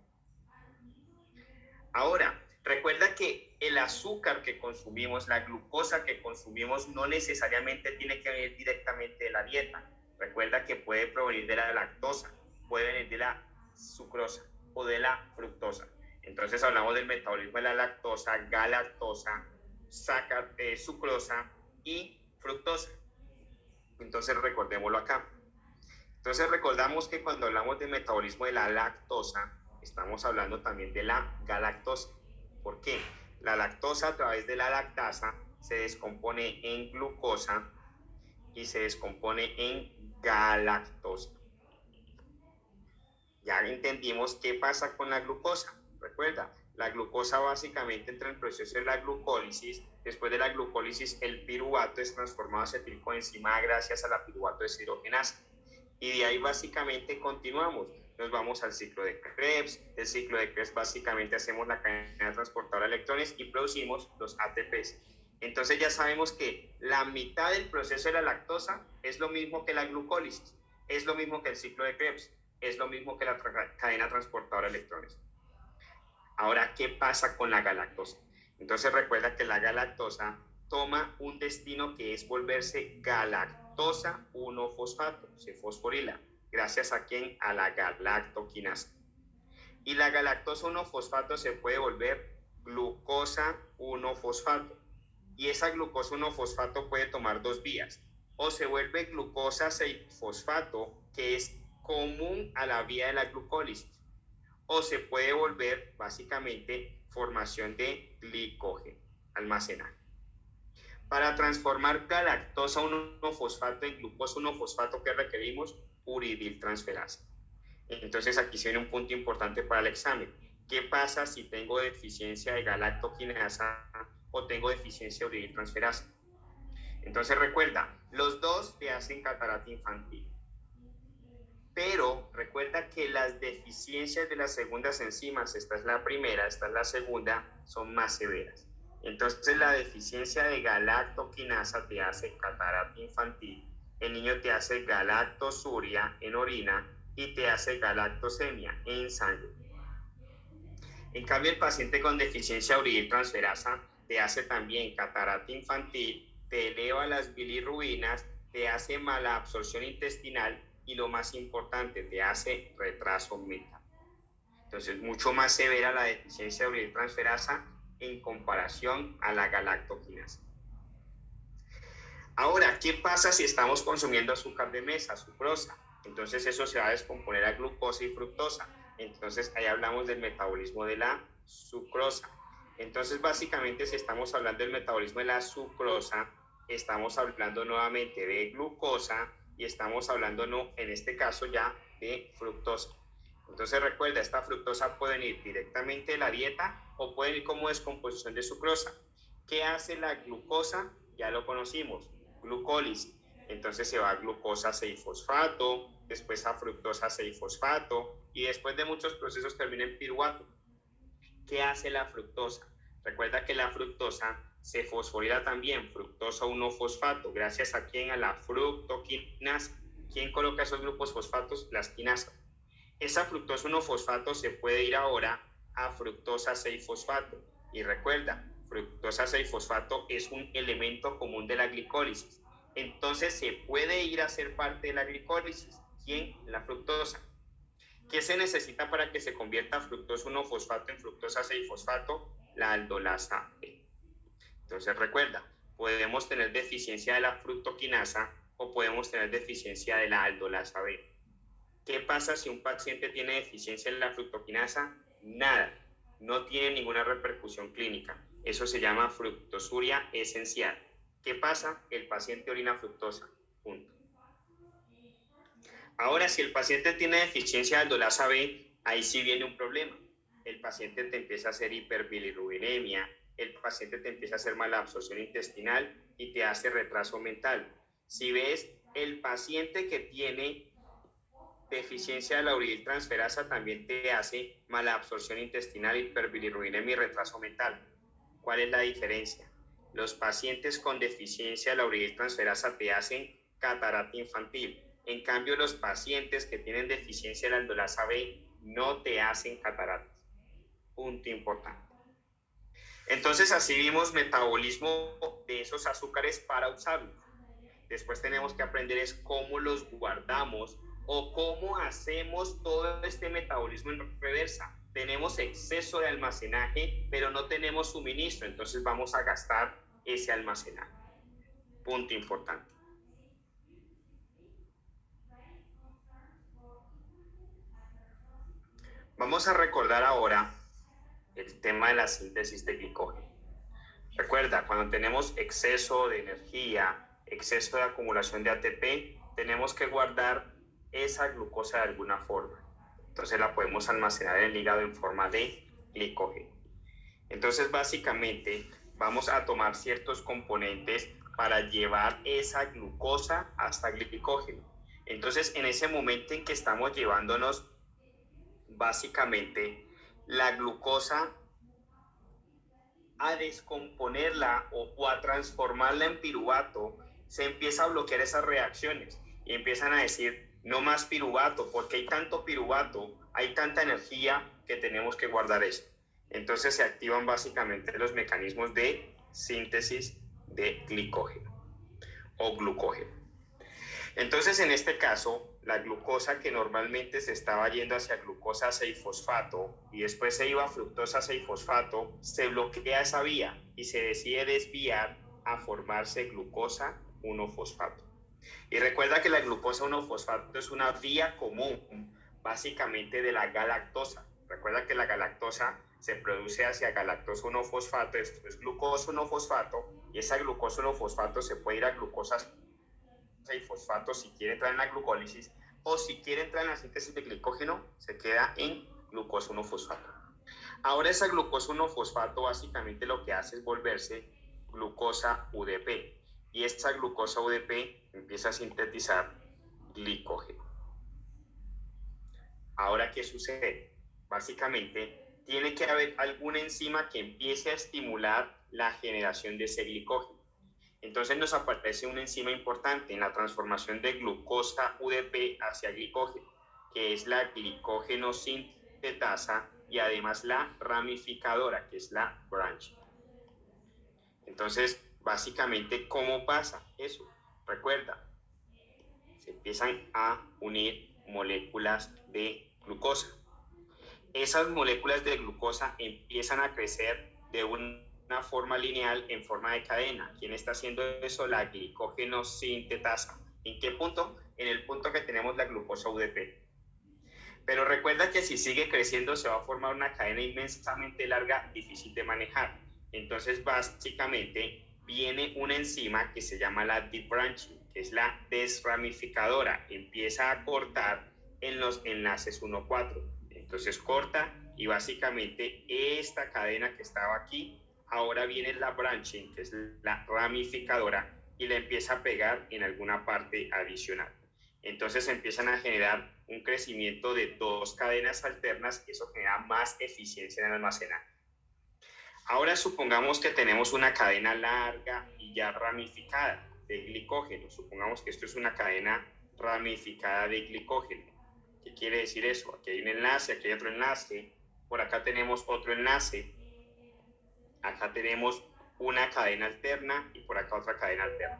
Ahora, recuerda que el azúcar que consumimos, la glucosa que consumimos, no necesariamente tiene que venir directamente de la dieta. Recuerda que puede provenir de la lactosa, puede venir de la sucrosa o de la fructosa. Entonces hablamos del metabolismo de la lactosa, galactosa, sucrosa y fructosa. Entonces recordémoslo acá. Entonces recordamos que cuando hablamos de metabolismo de la lactosa, estamos hablando también de la galactosa. ¿Por qué? La lactosa a través de la lactasa se descompone en glucosa y se descompone en galactosa. Ya entendimos qué pasa con la glucosa. Recuerda, la glucosa básicamente entra en el proceso de la glucólisis. Después de la glucólisis, el piruvato es transformado a acetilcoenzima gracias a la piruvato deshidrogenasa. Y de ahí básicamente continuamos. Nos vamos al ciclo de Krebs. Del ciclo de Krebs básicamente hacemos la cadena transportadora de electrones y producimos los ATPs. Entonces ya sabemos que la mitad del proceso de la lactosa es lo mismo que la glucólisis, es lo mismo que el ciclo de Krebs, es lo mismo que la cadena transportadora de electrones. Ahora, ¿qué pasa con la galactosa? Entonces recuerda que la galactosa toma un destino que es volverse galactosa 1-fosfato, se fosforila. ¿Gracias a quién? A la galactoquinasa. Y la galactosa 1-fosfato se puede volver glucosa 1-fosfato. Y esa glucosa 1-fosfato puede tomar dos vías. O se vuelve glucosa 6-fosfato, que es común a la vía de la glucólisis. O se puede volver básicamente formación de glicógeno, almacenaje. Para transformar galactosa 1-fosfato en glucosa 1-fosfato, ¿qué requerimos? Uridiltransferasa. Entonces aquí se viene un punto importante para el examen. ¿Qué pasa si tengo deficiencia de galactoquinasa o tengo deficiencia de uridiltransferasa? Entonces recuerda, los dos te hacen catarata infantil. Pero recuerda que las deficiencias de las segundas enzimas, esta es la primera, esta es la segunda, son más severas. Entonces la deficiencia de galactoquinasa te hace catarata infantil, el niño te hace galactosuria en orina y te hace galactosemia en sangre. En cambio, el paciente con deficiencia uridiltransferasa te hace también catarata infantil, te eleva las bilirrubinas, te hace mala absorción intestinal y lo más importante, te hace retraso mental. Entonces, mucho más severa la deficiencia de uridiltransferasa en comparación a la galactoquinasa. Ahora, ¿qué pasa si estamos consumiendo azúcar de mesa, sucrosa? Entonces eso se va a descomponer a glucosa y fructosa. Entonces ahí hablamos del metabolismo de la sucrosa. Entonces básicamente si estamos hablando del metabolismo de la sucrosa, estamos hablando nuevamente de glucosa y estamos hablando en este caso ya de fructosa. Entonces recuerda, esta fructosa puede venir directamente de la dieta o puede venir como descomposición de sucrosa. ¿Qué hace la glucosa? Ya lo conocimos, glucólisis. Entonces se va a glucosa 6-fosfato, después a fructosa 6-fosfato y después de muchos procesos termina en piruvato. ¿Qué hace la fructosa? Recuerda que la fructosa se fosforila también, fructosa 1-fosfato, gracias a quién, a la fructoquinasa. ¿Quién coloca esos grupos fosfatos? Las quinasas. Esa fructosa 1-fosfato se puede ir ahora a fructosa 6-fosfato. Y recuerda, fructosa 6-fosfato es un elemento común de la glicólisis. Entonces se puede ir a ser parte de la glicólisis. ¿Quién? La fructosa. ¿Qué se necesita para que se convierta fructosa 1-fosfato en fructosa 6-fosfato? La aldolasa B. Entonces recuerda, podemos tener deficiencia de la fructoquinasa o o podemos tener deficiencia de la aldolasa B. ¿Qué pasa si un paciente tiene deficiencia en la fructoquinasa? Nada, no tiene ninguna repercusión clínica. Eso se llama fructosuria esencial. ¿Qué pasa? El paciente orina fructosa, punto. Ahora, si el paciente tiene deficiencia de aldolasa B, ahí sí viene un problema. El paciente te empieza a hacer hiperbilirrubinemia, el paciente te empieza a hacer mala absorción intestinal y te hace retraso mental. Si ves, el paciente que tiene deficiencia de la uridiltransferasa también te hace mala absorción intestinal, hiperbilirrubinemia y retraso mental. ¿Cuál es la diferencia? Los pacientes con deficiencia de la uridiltransferasa te hacen catarata infantil. En cambio, los pacientes que tienen deficiencia de la aldolasa B no te hacen cataratas. Punto importante. Entonces, así vimos metabolismo de esos azúcares para usarlos. Después tenemos que aprender es cómo los guardamos o cómo hacemos todo este metabolismo en reversa. Tenemos exceso de almacenaje, pero no tenemos suministro, entonces vamos a gastar ese almacenaje. Punto importante. Vamos a recordar ahora el tema de la síntesis de glicógeno. Recuerda, cuando tenemos exceso de energía, exceso de acumulación de ATP, tenemos que guardar esa glucosa de alguna forma. Entonces la podemos almacenar en el hígado en forma de glicógeno. Entonces básicamente vamos a tomar ciertos componentes para llevar esa glucosa hasta glicógeno. Entonces en ese momento en que estamos llevándonos básicamente la glucosa a descomponerla o a transformarla en piruvato, se empieza a bloquear esas reacciones y empiezan a decir no más piruvato, porque hay tanto piruvato, hay tanta energía que tenemos que guardar esto. Entonces se activan básicamente los mecanismos de síntesis de glicógeno o glucógeno. Entonces en este caso, la glucosa que normalmente se estaba yendo hacia glucosa 6-fosfato y después se iba a fructosa 6-fosfato, se bloquea esa vía y se decide desviar a formarse glucosa 1-fosfato. Y recuerda que la glucosa 1-fosfato es una vía común básicamente de la galactosa. Recuerda que la galactosa se produce hacia galactosa 1-fosfato, esto es glucosa 1-fosfato, y esa glucosa 1-fosfato se puede ir a glucosa 6-fosfato si quiere entrar en la glucólisis, o si quiere entrar en la síntesis de glicógeno, se queda en glucosa 1-fosfato. Ahora esa glucosa 1-fosfato básicamente lo que hace es volverse glucosa UDP, y esta glucosa UDP empieza a sintetizar glicógeno. Ahora, ¿qué sucede? Básicamente, tiene que haber alguna enzima que empiece a estimular la generación de ese glicógeno. Entonces nos aparece una enzima importante en la transformación de glucosa UDP hacia glicógeno, que es la glicógeno sintetasa y además la ramificadora, que es la branch. Entonces, básicamente, ¿cómo pasa eso? Recuerda, se empiezan a unir moléculas de glucosa. Esas moléculas de glucosa empiezan a crecer de una forma lineal en forma de cadena. ¿Quién está haciendo eso? La glicógeno sintetasa. ¿En qué punto? En el punto que tenemos la glucosa UDP. Pero recuerda que si sigue creciendo se va a formar una cadena inmensamente larga, difícil de manejar. Entonces, básicamente, viene una enzima que se llama la debranching, que es la desramificadora. Empieza a cortar en los enlaces 1,4. Entonces corta y básicamente esta cadena que estaba aquí, ahora viene la branching, que es la ramificadora, y la empieza a pegar en alguna parte adicional. Entonces empiezan a generar un crecimiento de 2 cadenas alternas y eso genera más eficiencia en el almacenaje. Ahora supongamos que tenemos una cadena larga y ya ramificada de glicógeno. Supongamos que esto es una cadena ramificada de glicógeno. ¿Qué quiere decir eso? Aquí hay un enlace, aquí hay otro enlace, por acá tenemos otro enlace, acá tenemos una cadena alterna y por acá otra cadena alterna.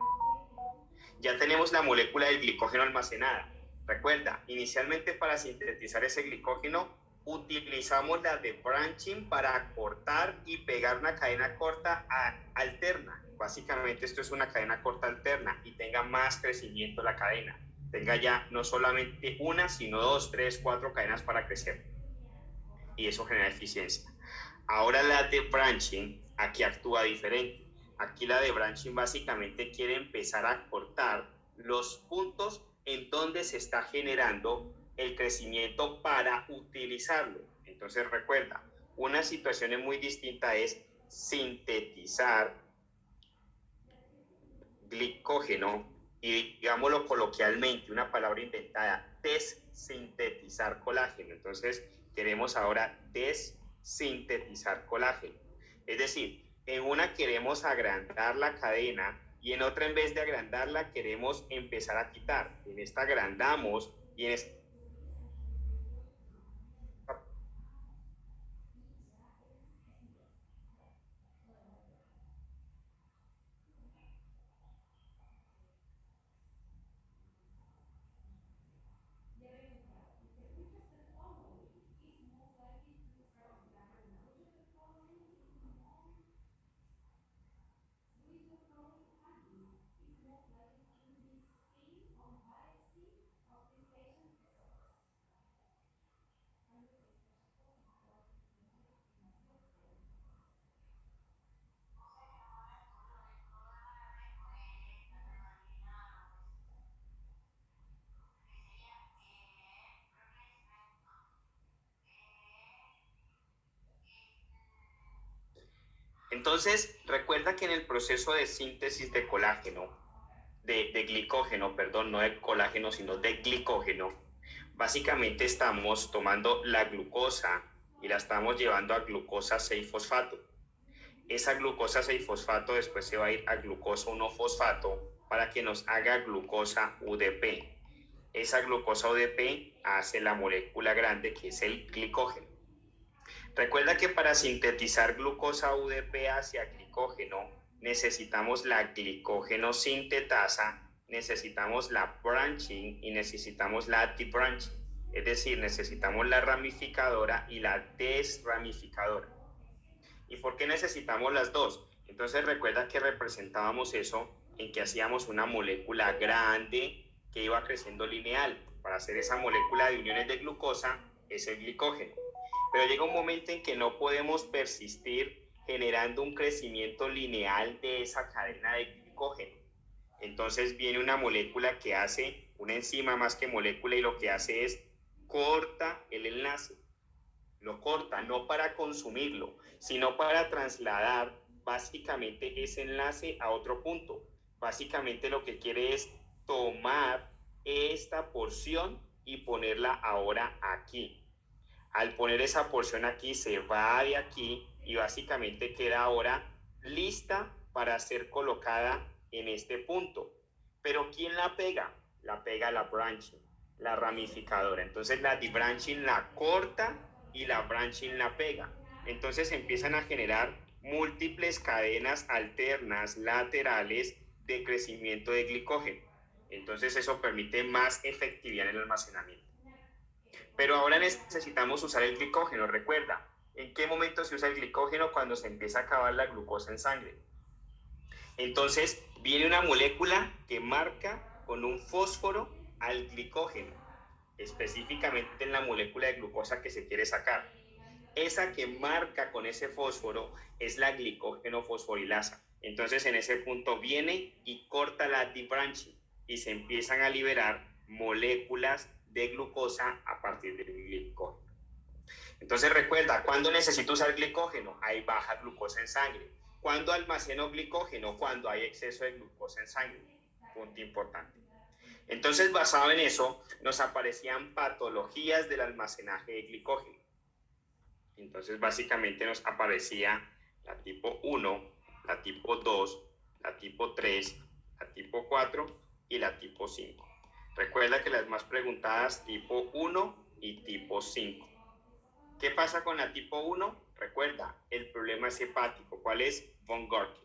Ya tenemos la molécula del glicógeno almacenada. Recuerda, inicialmente para sintetizar ese glicógeno utilizamos la de branching para cortar y pegar una cadena corta alterna. básicamente esto es una cadena corta alterna y tenga más crecimiento la cadena. Tenga ya no solamente una, sino 2, 3, 4 cadenas para crecer. Y eso genera eficiencia. Ahora la de branching, aquí actúa diferente. Aquí la de branching básicamente quiere empezar a cortar los puntos en donde se está generando el crecimiento para utilizarlo. Entonces recuerda, una situación muy distinta es sintetizar glicógeno y digámoslo coloquialmente, una palabra inventada, desintetizar colágeno. Entonces queremos ahora desintetizar colágeno. Es decir, en una queremos agrandar la cadena y en otra en vez de agrandarla queremos empezar a quitar. En esta agrandamos y en esta Entonces, recuerda que en el proceso de síntesis de colágeno, de glicógeno, perdón, no de colágeno, sino de glicógeno, básicamente estamos tomando la glucosa y la estamos llevando a glucosa 6-fosfato. Esa glucosa 6-fosfato después se va a ir a glucosa 1-fosfato para que nos haga glucosa UDP. Esa glucosa UDP hace la molécula grande que es el glicógeno. Recuerda que para sintetizar glucosa UDP hacia glicógeno necesitamos la glicógeno sintetasa, necesitamos la branching y necesitamos la debranching. Es decir, necesitamos la ramificadora y la desramificadora. ¿Y por qué necesitamos las dos? Entonces recuerda que representábamos eso en que hacíamos una molécula grande que iba creciendo lineal. Para hacer esa molécula de uniones de glucosa es el glicógeno. Pero llega un momento en que no podemos persistir generando un crecimiento lineal de esa cadena de glicógeno. Entonces viene una molécula que hace, una enzima más que molécula, y lo que hace es corta el enlace. Lo corta no para consumirlo, sino para trasladar básicamente ese enlace a otro punto. Básicamente lo que quiere es tomar esta porción y ponerla ahora aquí. Al poner esa porción aquí, se va de aquí y básicamente queda ahora lista para ser colocada en este punto. Pero ¿quién la pega? La pega la branching, la ramificadora. Entonces la debranching la corta y la branching la pega. Entonces empiezan a generar múltiples cadenas alternas laterales de crecimiento de glicógeno. Entonces eso permite más efectividad en el almacenamiento. Pero ahora necesitamos usar el glicógeno. Recuerda, ¿en qué momento se usa el glicógeno? Cuando se empieza a acabar la glucosa en sangre. Entonces viene una molécula que marca con un fósforo al glicógeno, específicamente en la molécula de glucosa que se quiere sacar. Esa que marca con ese fósforo es la glicógeno fosforilasa. Entonces en ese punto viene y corta la debranching y se empiezan a liberar moléculas de glucosa a partir del glicógeno. Entonces recuerda, ¿cuándo necesito usar glicógeno? Hay baja glucosa en sangre. ¿Cuándo almaceno glicógeno? Cuando hay exceso de glucosa en sangre. Punto importante. Entonces, basado en eso, nos aparecían patologías del almacenaje de glicógeno. Entonces, básicamente nos aparecía la tipo 1, la tipo 2, la tipo 3, la tipo 4 y la tipo 5. Recuerda que las más preguntadas tipo 1 y tipo 5. ¿Qué pasa con la tipo 1? Recuerda, el problema es hepático. ¿Cuál es? Von Gorky.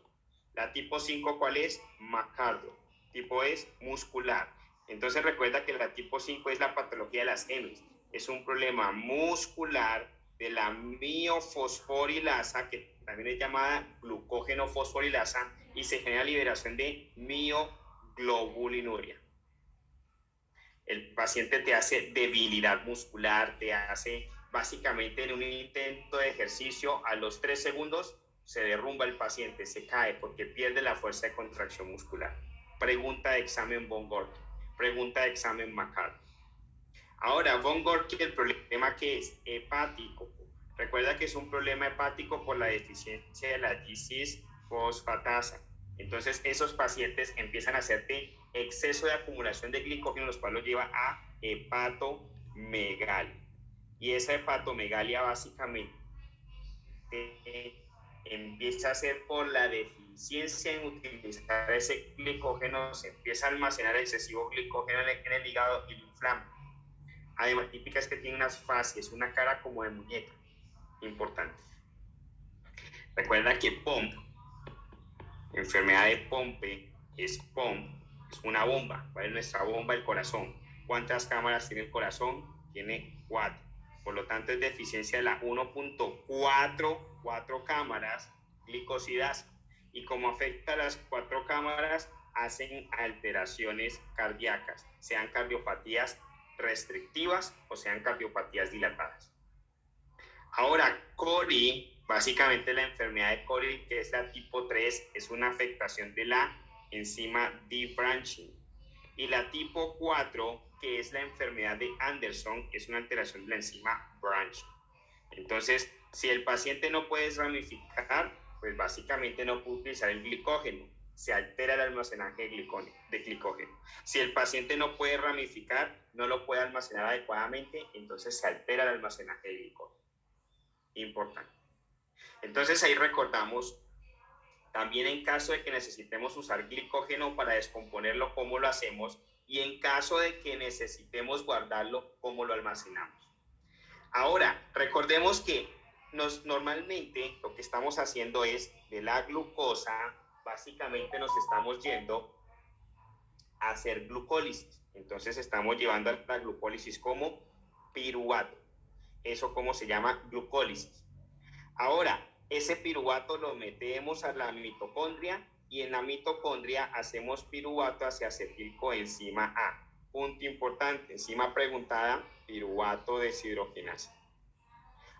La tipo 5, ¿cuál es? McArdle. Tipo es muscular. Entonces recuerda que la tipo 5 es la patología de las M's. Es un problema muscular de la miofosforilasa, que también es llamada glucógeno fosforilasa, y se genera liberación de mioglobulinuria. El paciente te hace debilidad muscular, te hace básicamente en un intento de ejercicio, a los 3 segundos se derrumba el paciente, se cae porque pierde la fuerza de contracción muscular. Pregunta de examen Von Gorky, pregunta de examen McCarthy. Ahora, Von Gorky, el problema que es hepático. Recuerda que es un problema hepático por la deficiencia de la G6 fosfatasa. Entonces, esos pacientes empiezan a hacerte exceso de acumulación de glicógeno, los cuales los lleva a hepatomegalia. Y esa hepatomegalia básicamente empieza a ser por la deficiencia en utilizar ese glicógeno, se empieza a almacenar excesivo glicógeno en el hígado y lo inflama. Además, típica es que tiene unas facies, una cara como de muñeca, importante. Recuerda que POMP, enfermedad de Pompe, es una bomba. ¿Cuál es nuestra bomba? El corazón. ¿Cuántas cámaras tiene el corazón? Tiene 4. Por lo tanto, es deficiencia de la 1.4 cámaras glicosidasa. Y como afecta a las 4 cámaras, hacen alteraciones cardíacas, sean cardiopatías restrictivas o sean cardiopatías dilatadas. Ahora, Cori, básicamente la enfermedad de Cori, que es la tipo 3, es una afectación de la enzima debranching. Y la tipo 4, que es la enfermedad de Anderson, es una alteración de la enzima branching. Entonces, si el paciente no puede ramificar, pues básicamente no puede utilizar el glicógeno, se altera el almacenaje de glicógeno. Si el paciente no puede ramificar, no lo puede almacenar adecuadamente, entonces se altera el almacenaje de glicógeno. Importante. Entonces ahí recordamos, también en caso de que necesitemos usar glicógeno para descomponerlo, ¿cómo lo hacemos? Y en caso de que necesitemos guardarlo, ¿cómo lo almacenamos? Ahora, recordemos que normalmente lo que estamos haciendo es de la glucosa, básicamente nos estamos yendo a hacer glucólisis. Entonces estamos llevando a la glucólisis como piruvato. Eso como se llama glucólisis. Ahora, ese piruvato lo metemos a la mitocondria y en la mitocondria hacemos piruvato hacia acetilcoenzima A. Punto importante, enzima preguntada, piruvato deshidrogenasa.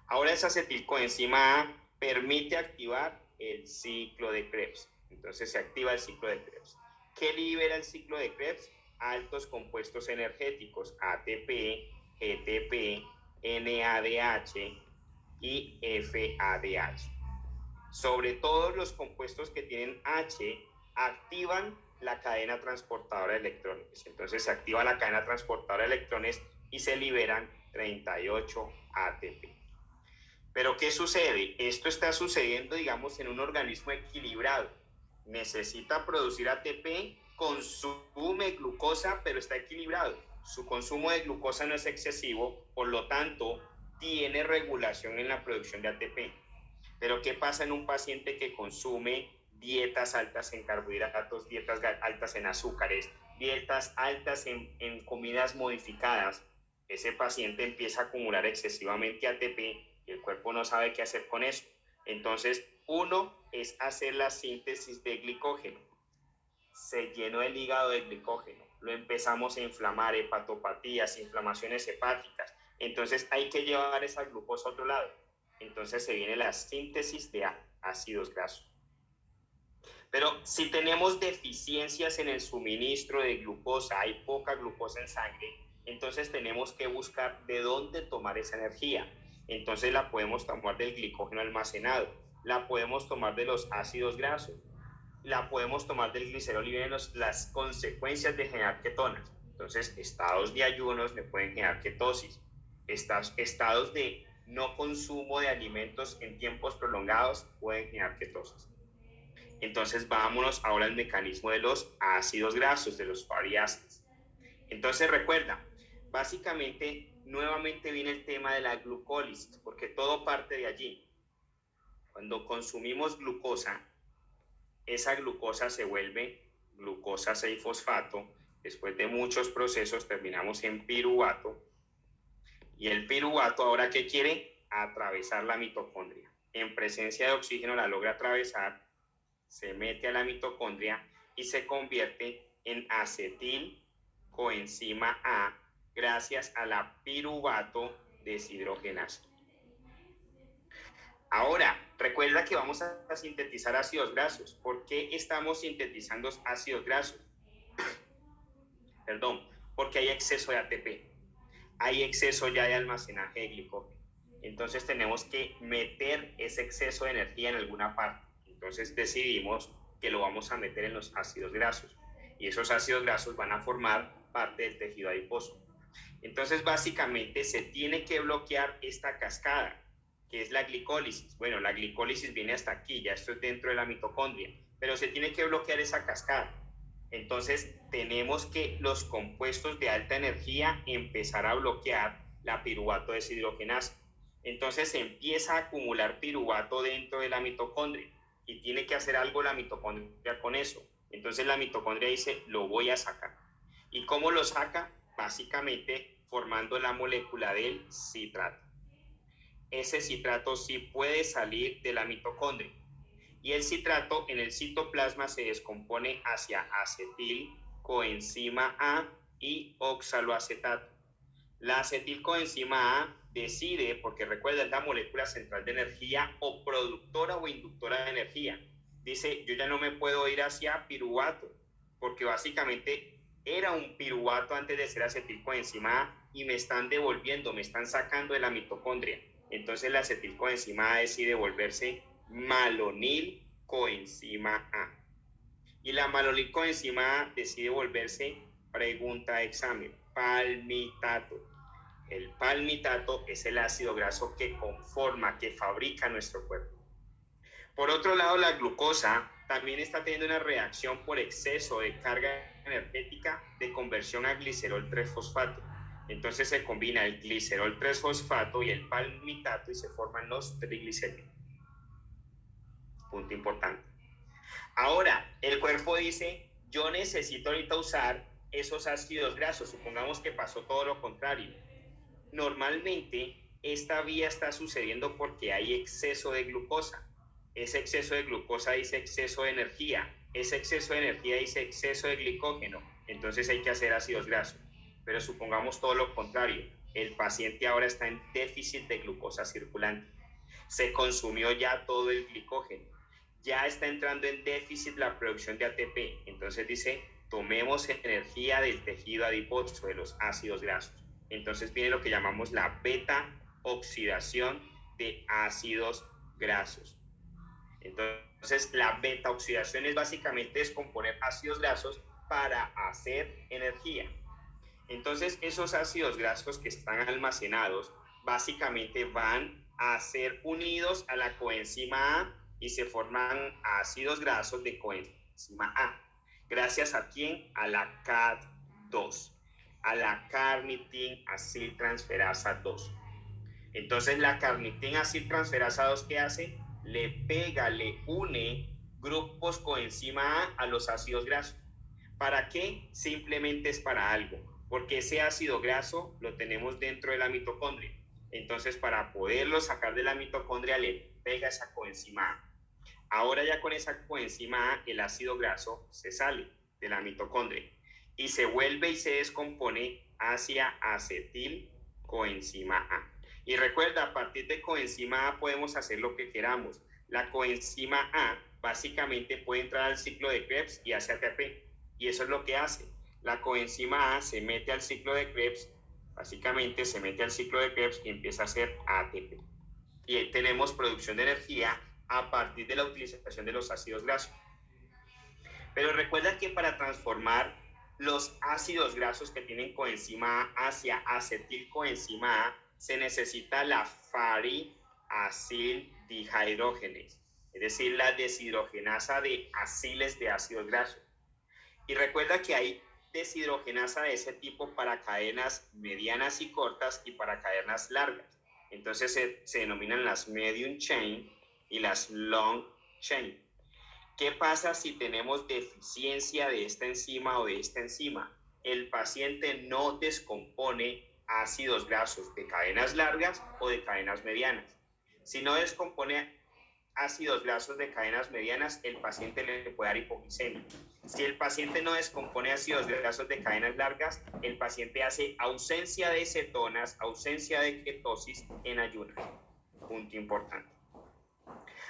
Ahora esa acetilcoenzima A permite activar el ciclo de Krebs. Entonces se activa el ciclo de Krebs. ¿Qué libera el ciclo de Krebs? Altos compuestos energéticos, ATP, GTP, NADH y FADH. Sobre todo los compuestos que tienen H activan la cadena transportadora de electrones. Entonces se activa la cadena transportadora de electrones y se liberan 38 ATP. Pero ¿qué sucede? Esto está sucediendo, digamos, en un organismo equilibrado. Necesita producir ATP, consume glucosa, pero está equilibrado. Su consumo de glucosa no es excesivo, por lo tanto, tiene regulación en la producción de ATP. Pero ¿qué pasa en un paciente que consume dietas altas en carbohidratos, dietas altas en azúcares, dietas altas en comidas modificadas? Ese paciente empieza a acumular excesivamente ATP y el cuerpo no sabe qué hacer con eso. Entonces, uno es hacer la síntesis de glicógeno. Se llenó el hígado de glicógeno, lo empezamos a inflamar, hepatopatías, inflamaciones hepáticas. Entonces hay que llevar esa glucosa a otro lado. Entonces se viene la síntesis de ácidos grasos. Pero si tenemos deficiencias en el suministro de glucosa, hay poca glucosa en sangre, entonces tenemos que buscar de dónde tomar esa energía. Entonces la podemos tomar del glicógeno almacenado, la podemos tomar de los ácidos grasos, la podemos tomar del glicerol y vienen las consecuencias de generar ketonas. Entonces, estados de ayunos me pueden generar ketosis. Estados de no consumo de alimentos en tiempos prolongados pueden generar ketosis. Entonces, vámonos ahora al mecanismo de los ácidos grasos, de los fatty acids. Entonces, recuerda, básicamente, nuevamente viene el tema de la glucólisis, porque todo parte de allí. Cuando consumimos glucosa, esa glucosa se vuelve glucosa 6-fosfato. Después de muchos procesos terminamos en piruvato. Y el piruvato ahora ¿qué quiere? Atravesar la mitocondria. En presencia de oxígeno la logra atravesar se mete a la mitocondria y se convierte en acetilcoenzima A gracias a la piruvato deshidrogenasa. Ahora, recuerda que vamos a sintetizar ácidos grasos. ¿Por qué estamos sintetizando ácidos grasos? Perdón, porque hay exceso de ATP. Hay exceso ya de almacenaje de glicógeno. Entonces tenemos que meter ese exceso de energía en alguna parte. Entonces decidimos que lo vamos a meter en los ácidos grasos. Y esos ácidos grasos van a formar parte del tejido adiposo. Entonces básicamente se tiene que bloquear esta cascada, que es la glicólisis. Bueno, la glicólisis viene hasta aquí, ya esto es dentro de la mitocondria, pero se tiene que bloquear esa cascada. Entonces tenemos que los compuestos de alta energía empezar a bloquear la piruvato deshidrogenasa. Entonces se empieza a acumular piruvato dentro de la mitocondria y tiene que hacer algo la mitocondria con eso. Entonces la mitocondria dice, lo voy a sacar. ¿Y cómo lo saca? Básicamente formando la molécula del citrato. Ese citrato sí puede salir de la mitocondria. Y el citrato en el citoplasma se descompone hacia acetilcoenzima A y oxaloacetato. La acetilcoenzima A decide, porque recuerda, es la molécula central de energía o productora o inductora de energía. Dice, yo ya no me puedo ir hacia piruvato, porque básicamente era un piruvato antes de ser acetilcoenzima A y me están devolviendo, me están sacando de la mitocondria. Entonces la acetilcoenzima A decide volverse malonilcoenzima A. Y la malonilcoenzima A decide volverse, pregunta de examen, palmitato. El palmitato es el ácido graso que conforma, que fabrica nuestro cuerpo. Por otro lado, la glucosa también está teniendo una reacción por exceso de carga energética de conversión a glicerol 3-fosfato. Entonces se combina el glicerol 3-fosfato y el palmitato y se forman los triglicéridos. Punto importante. Ahora, el cuerpo dice, yo necesito ahorita usar esos ácidos grasos. Supongamos que pasó todo lo contrario. Normalmente, esta vía está sucediendo porque hay exceso de glucosa. Ese exceso de glucosa dice exceso de energía. Ese exceso de energía dice exceso de glicógeno. Entonces hay que hacer ácidos grasos. Pero supongamos todo lo contrario. El paciente ahora está en déficit de glucosa circulante. Se consumió ya todo el glicógeno. Ya está entrando en déficit la producción de ATP. Entonces dice, tomemos energía del tejido adiposo, de los ácidos grasos. Entonces viene lo que llamamos la beta oxidación de ácidos grasos. Entonces la beta oxidación es básicamente descomponer ácidos grasos para hacer energía. Entonces esos ácidos grasos que están almacenados básicamente van a ser unidos a la coenzima A y se forman ácidos grasos de coenzima A. ¿Gracias a quién? A la CAD2, a la carnitin aciltransferasa 2. Entonces la carnitin aciltransferasa 2, ¿qué hace? Le pega, le une grupos coenzima A los ácidos grasos. ¿Para qué? Simplemente es para algo, porque ese ácido graso lo tenemos dentro de la mitocondria. Entonces, para poderlo sacar de la mitocondria, le pega esa coenzima A. Ahora ya con esa coenzima A, el ácido graso se sale de la mitocondria y se vuelve y se descompone hacia acetilcoenzima A. Y recuerda, a partir de coenzima A podemos hacer lo que queramos. La coenzima A básicamente puede entrar al ciclo de Krebs y hace ATP. Y eso es lo que hace. La coenzima A se mete al ciclo de Krebs, básicamente se mete al ciclo de Krebs y empieza a hacer ATP. Y ahí tenemos producción de energía a partir de la utilización de los ácidos grasos. Pero recuerda que para transformar los ácidos grasos que tienen coenzima A hacia acetilcoenzima A, se necesita la fariacildihidrogenasa, es decir, la deshidrogenasa de aciles de ácidos grasos. Y recuerda que hay deshidrogenasa de ese tipo para cadenas medianas y cortas y para cadenas largas. Entonces se denominan las medium chain y las long chain. ¿Qué pasa si tenemos deficiencia de esta enzima o de esta enzima? El paciente no descompone ácidos grasos de cadenas largas o de cadenas medianas. Si no descompone ácidos grasos de cadenas medianas, el paciente le puede dar hipoglicemia. Si el paciente no descompone ácidos grasos de cadenas largas, el paciente hace ausencia de cetonas, ausencia de ketosis en ayunas. Punto importante.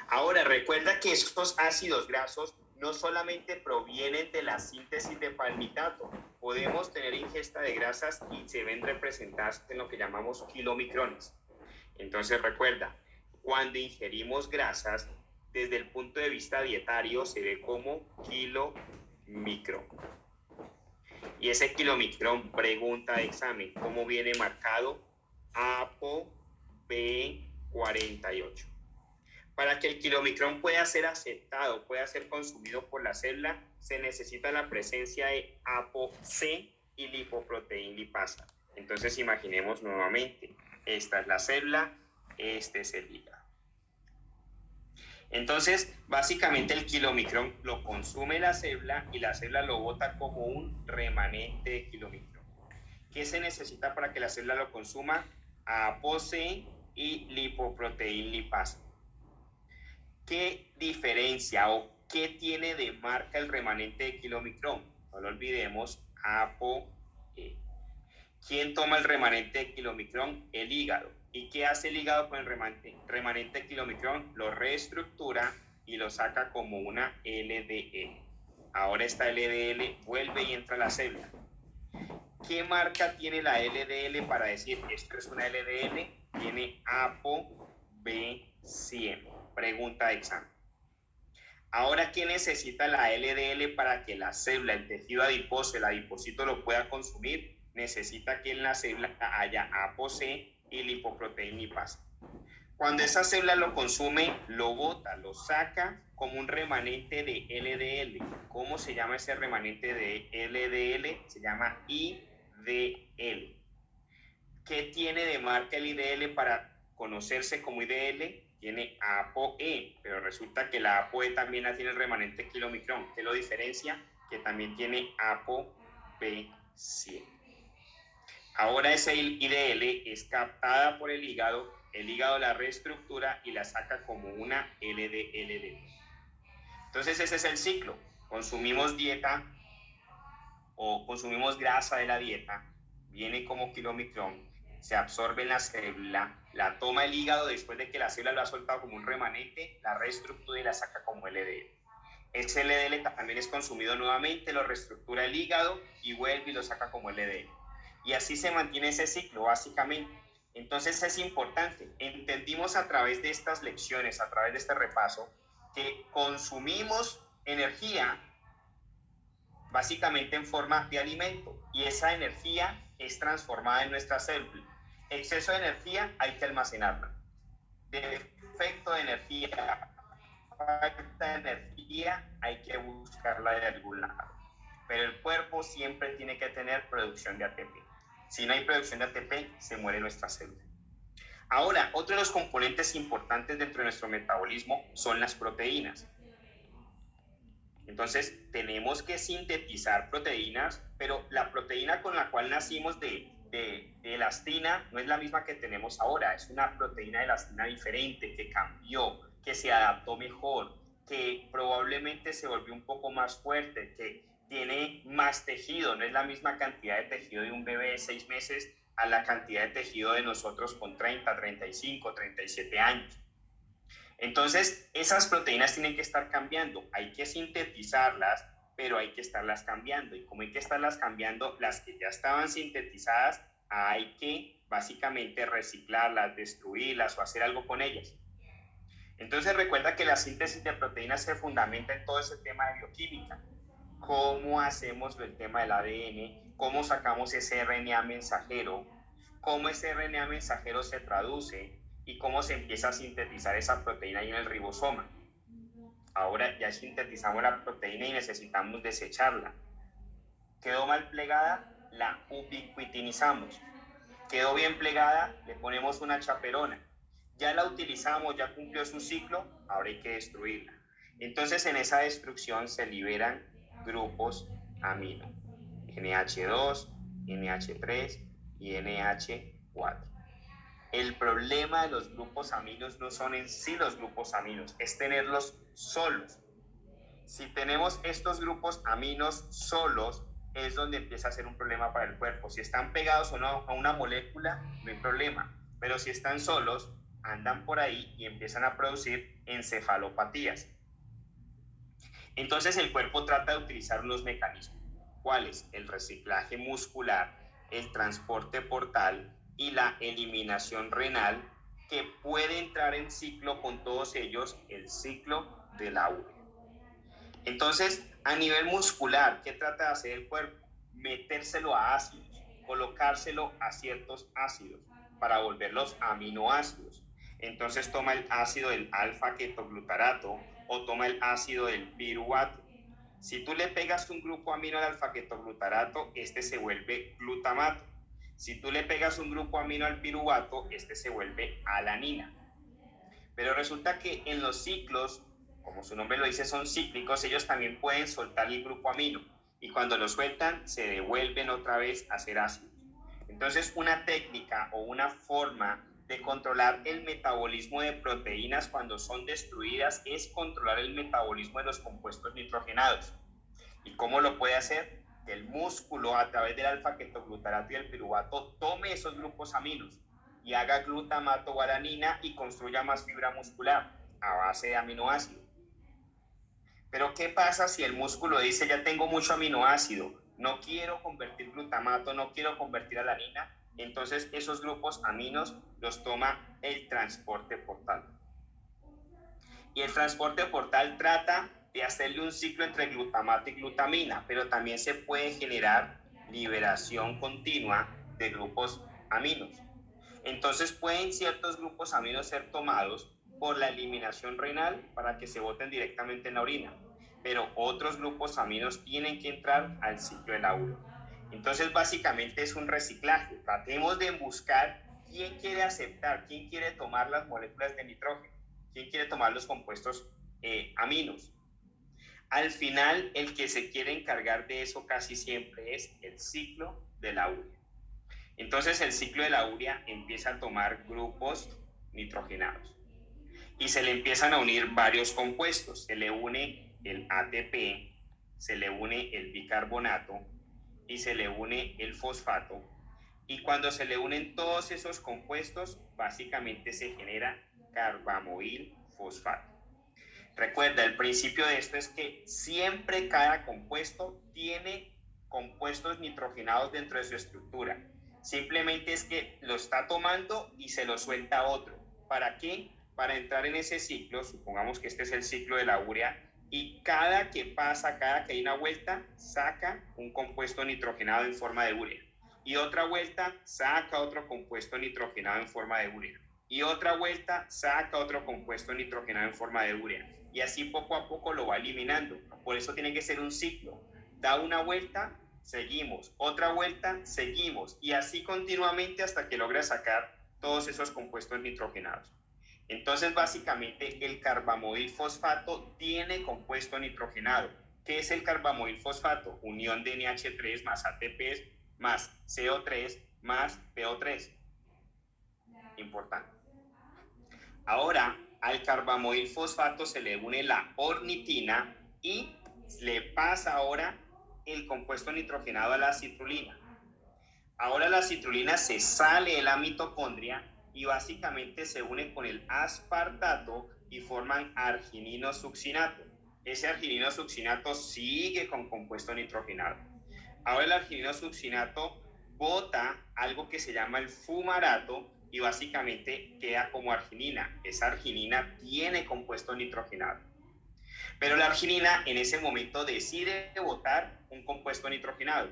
Ahora, recuerda que estos ácidos grasos no solamente provienen de la síntesis de palmitato, podemos tener ingesta de grasas y se ven representadas en lo que llamamos kilomicrones. Entonces recuerda, cuando ingerimos grasas, desde el punto de vista dietario se ve como kilomicrón. Y ese kilomicrón, pregunta de examen, ¿cómo viene marcado? ApoB48. Para que el kilomicrón pueda ser aceptado, pueda ser consumido por la célula, se necesita la presencia de ApoC y lipoproteína lipasa. Entonces imaginemos nuevamente, esta es la célula, este es el hígado. Entonces, básicamente el kilomicrón lo consume la célula y la célula lo bota como un remanente de kilomicrón. ¿Qué se necesita para que la célula lo consuma? ApoC y lipoproteína lipasa. ¿Qué diferencia o qué tiene de marca el remanente de kilomicrón? No lo olvidemos, ApoE. ¿Quién toma el remanente de kilomicrón? El hígado. ¿Y qué hace el hígado con el remanente de kilomicrón? Lo reestructura y lo saca como una LDL. Ahora esta LDL vuelve y entra a la célula. ¿Qué marca tiene la LDL para decir esto es una LDL? Tiene ApoB100. Pregunta de examen. Ahora, ¿qué necesita la LDL para que la célula, el tejido adiposo, el adipocito lo pueda consumir? Necesita que en la célula haya ApoC y lipoproteína lipasa. Cuando esa célula lo consume, lo bota, lo saca como un remanente de LDL. ¿Cómo se llama ese remanente de LDL? Se llama IDL. ¿Qué tiene de marca el IDL para conocerse como IDL? Tiene ApoE, pero resulta que la ApoE también la tiene el remanente kilomicrón. ¿Qué lo diferencia? Que también tiene ApoB100. Ahora esa IDL es captada por el hígado la reestructura y la saca como una LDLD. Entonces ese es el ciclo. Consumimos dieta o consumimos grasa de la dieta, viene como kilomicrón, se absorbe en la célula, la toma el hígado después de que la célula lo ha soltado como un remanente, la reestructura y la saca como LDL. Ese LDL también es consumido nuevamente, lo reestructura el hígado y vuelve y lo saca como LDL. Y así se mantiene ese ciclo, básicamente. Entonces es importante, entendimos a través de estas lecciones, a través de este repaso, que consumimos energía básicamente en forma de alimento y esa energía es transformada en nuestra célula. Exceso de energía hay que almacenarla. Defecto de energía, falta de energía hay que buscarla de algún lado. Pero el cuerpo siempre tiene que tener producción de ATP. Si no hay producción de ATP, se muere nuestra célula. Ahora, otro de los componentes importantes dentro de nuestro metabolismo son las proteínas. Entonces, tenemos que sintetizar proteínas, pero la proteína con la cual nacimos de elastina no es la misma que tenemos ahora. Es una proteína de elastina diferente, que cambió, que se adaptó mejor, que probablemente se volvió un poco más fuerte, que tiene más tejido. No es la misma cantidad de tejido de un bebé de 6 meses a la cantidad de tejido de nosotros con 30, 35, 37 años. Entonces, esas proteínas tienen que estar cambiando, hay que sintetizarlas, pero hay que estarlas cambiando. Y como hay que estarlas cambiando, las que ya estaban sintetizadas, hay que básicamente reciclarlas, destruirlas o hacer algo con ellas. Entonces, recuerda que la síntesis de proteínas se fundamenta en todo ese tema de bioquímica. ¿Cómo hacemos el tema del ADN? ¿Cómo sacamos ese RNA mensajero? ¿Cómo ese RNA mensajero se traduce? Y cómo se empieza a sintetizar esa proteína ahí en el ribosoma. Ahora ya sintetizamos la proteína y necesitamos desecharla. ¿Quedó mal plegada? La ubiquitinizamos. ¿Quedó bien plegada? Le ponemos una chaperona. Ya la utilizamos, ya cumplió su ciclo, ahora hay que destruirla. Entonces en esa destrucción se liberan grupos amino. NH2, NH3 y NH4. El problema de los grupos aminos no son en sí los grupos aminos, es tenerlos solos. Si tenemos estos grupos aminos solos, es donde empieza a ser un problema para el cuerpo. Si están pegados o no a una molécula, no hay problema. Pero si están solos, andan por ahí y empiezan a producir encefalopatías. Entonces el cuerpo trata de utilizar unos mecanismos. ¿Cuáles? El reciclaje muscular, el transporte portal y la eliminación renal, que puede entrar en ciclo con todos ellos, el ciclo de la urea. Entonces, a nivel muscular, ¿qué trata de hacer el cuerpo? Metérselo a ácidos, colocárselo a ciertos ácidos para volverlos aminoácidos. Entonces toma el ácido del alfa-ketoglutarato o toma el ácido del piruvato. Si tú le pegas un grupo amino al alfa-ketoglutarato, este se vuelve glutamato. Si tú le pegas un grupo amino al piruvato, este se vuelve alanina. Pero resulta que en los ciclos, como su nombre lo dice, son cíclicos, ellos también pueden soltar el grupo amino y cuando lo sueltan se devuelven otra vez a ser ácidos. Entonces, una técnica o una forma de controlar el metabolismo de proteínas cuando son destruidas es controlar el metabolismo de los compuestos nitrogenados. ¿Y cómo lo puede hacer? Que el músculo, a través del alfa-ketoglutarato y el piruvato, tome esos grupos aminos y haga glutamato o alanina y construya más fibra muscular a base de aminoácido. Pero ¿qué pasa si el músculo dice, ya tengo mucho aminoácido, no quiero convertir glutamato, no quiero convertir alanina? Entonces esos grupos aminos los toma el transporte portal. Y el transporte portal trata de hacerle un ciclo entre glutamato y glutamina, pero también se puede generar liberación continua de grupos aminos. Entonces pueden ciertos grupos aminos ser tomados por la eliminación renal para que se boten directamente en la orina, pero otros grupos aminos tienen que entrar al ciclo de la urea. Entonces básicamente es un reciclaje. Tratemos de buscar quién quiere aceptar, quién quiere tomar las moléculas de nitrógeno, quién quiere tomar los compuestos aminos. Al final, el que se quiere encargar de eso casi siempre es el ciclo de la urea. Entonces el ciclo de la urea empieza a tomar grupos nitrogenados y se le empiezan a unir varios compuestos. Se le une el ATP, se le une el bicarbonato y se le une el fosfato. Y cuando se le unen todos esos compuestos, básicamente se genera carbamoil fosfato. Recuerda, el principio de esto es que siempre cada compuesto tiene compuestos nitrogenados dentro de su estructura. Simplemente es que lo está tomando y se lo suelta a otro. ¿Para qué? Para entrar en ese ciclo, supongamos que este es el ciclo de la urea, y cada que pasa, cada que hay una vuelta, saca un compuesto nitrogenado en forma de urea. Y otra vuelta, saca otro compuesto nitrogenado en forma de urea. Y otra vuelta, saca otro compuesto nitrogenado en forma de urea. Y así poco a poco lo va eliminando. Por eso tiene que ser un ciclo. Da una vuelta, seguimos, otra vuelta, seguimos, y así continuamente hasta que logra sacar todos esos compuestos nitrogenados. Entonces, básicamente, el carbamoil fosfato tiene compuesto nitrogenado. ¿Qué es el carbamoil fosfato? Unión de NH3 más ATP más CO3 más PO3. Importante. Ahora, al carbamoil fosfato se le une la ornitina y le pasa ahora el compuesto nitrogenado a la citrulina. Ahora la citrulina se sale de la mitocondria y básicamente se une con el aspartato y forman argininosuccinato. Ese argininosuccinato sigue con compuesto nitrogenado. Ahora el argininosuccinato bota algo que se llama el fumarato y básicamente queda como arginina. Esa arginina tiene compuesto nitrogenado. Pero la arginina en ese momento decide botar un compuesto nitrogenado.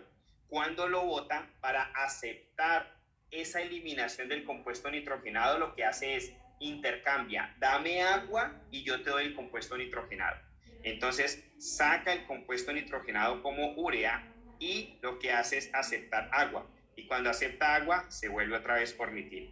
Cuando lo bota, para aceptar esa eliminación del compuesto nitrogenado, lo que hace es intercambia, dame agua y yo te doy el compuesto nitrogenado. Entonces saca el compuesto nitrogenado como urea y lo que hace es aceptar agua. Y cuando acepta agua, se vuelve otra vez ornitina.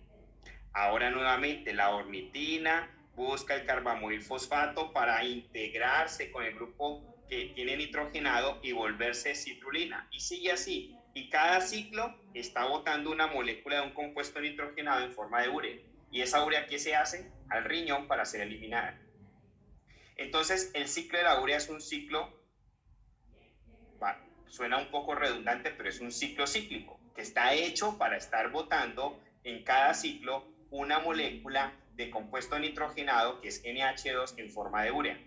Ahora nuevamente la ornitina busca el carbamoil fosfato para integrarse con el grupo que tiene nitrogenado y volverse citrulina. Y sigue así. Y cada ciclo está botando una molécula de un compuesto nitrogenado en forma de urea. ¿Y esa urea qué se hace? Al riñón para ser eliminada. Entonces, el ciclo de la urea es un ciclo, suena un poco redundante, pero es un ciclo cíclico, que está hecho para estar botando en cada ciclo una molécula de compuesto nitrogenado, que es NH2, en forma de urea.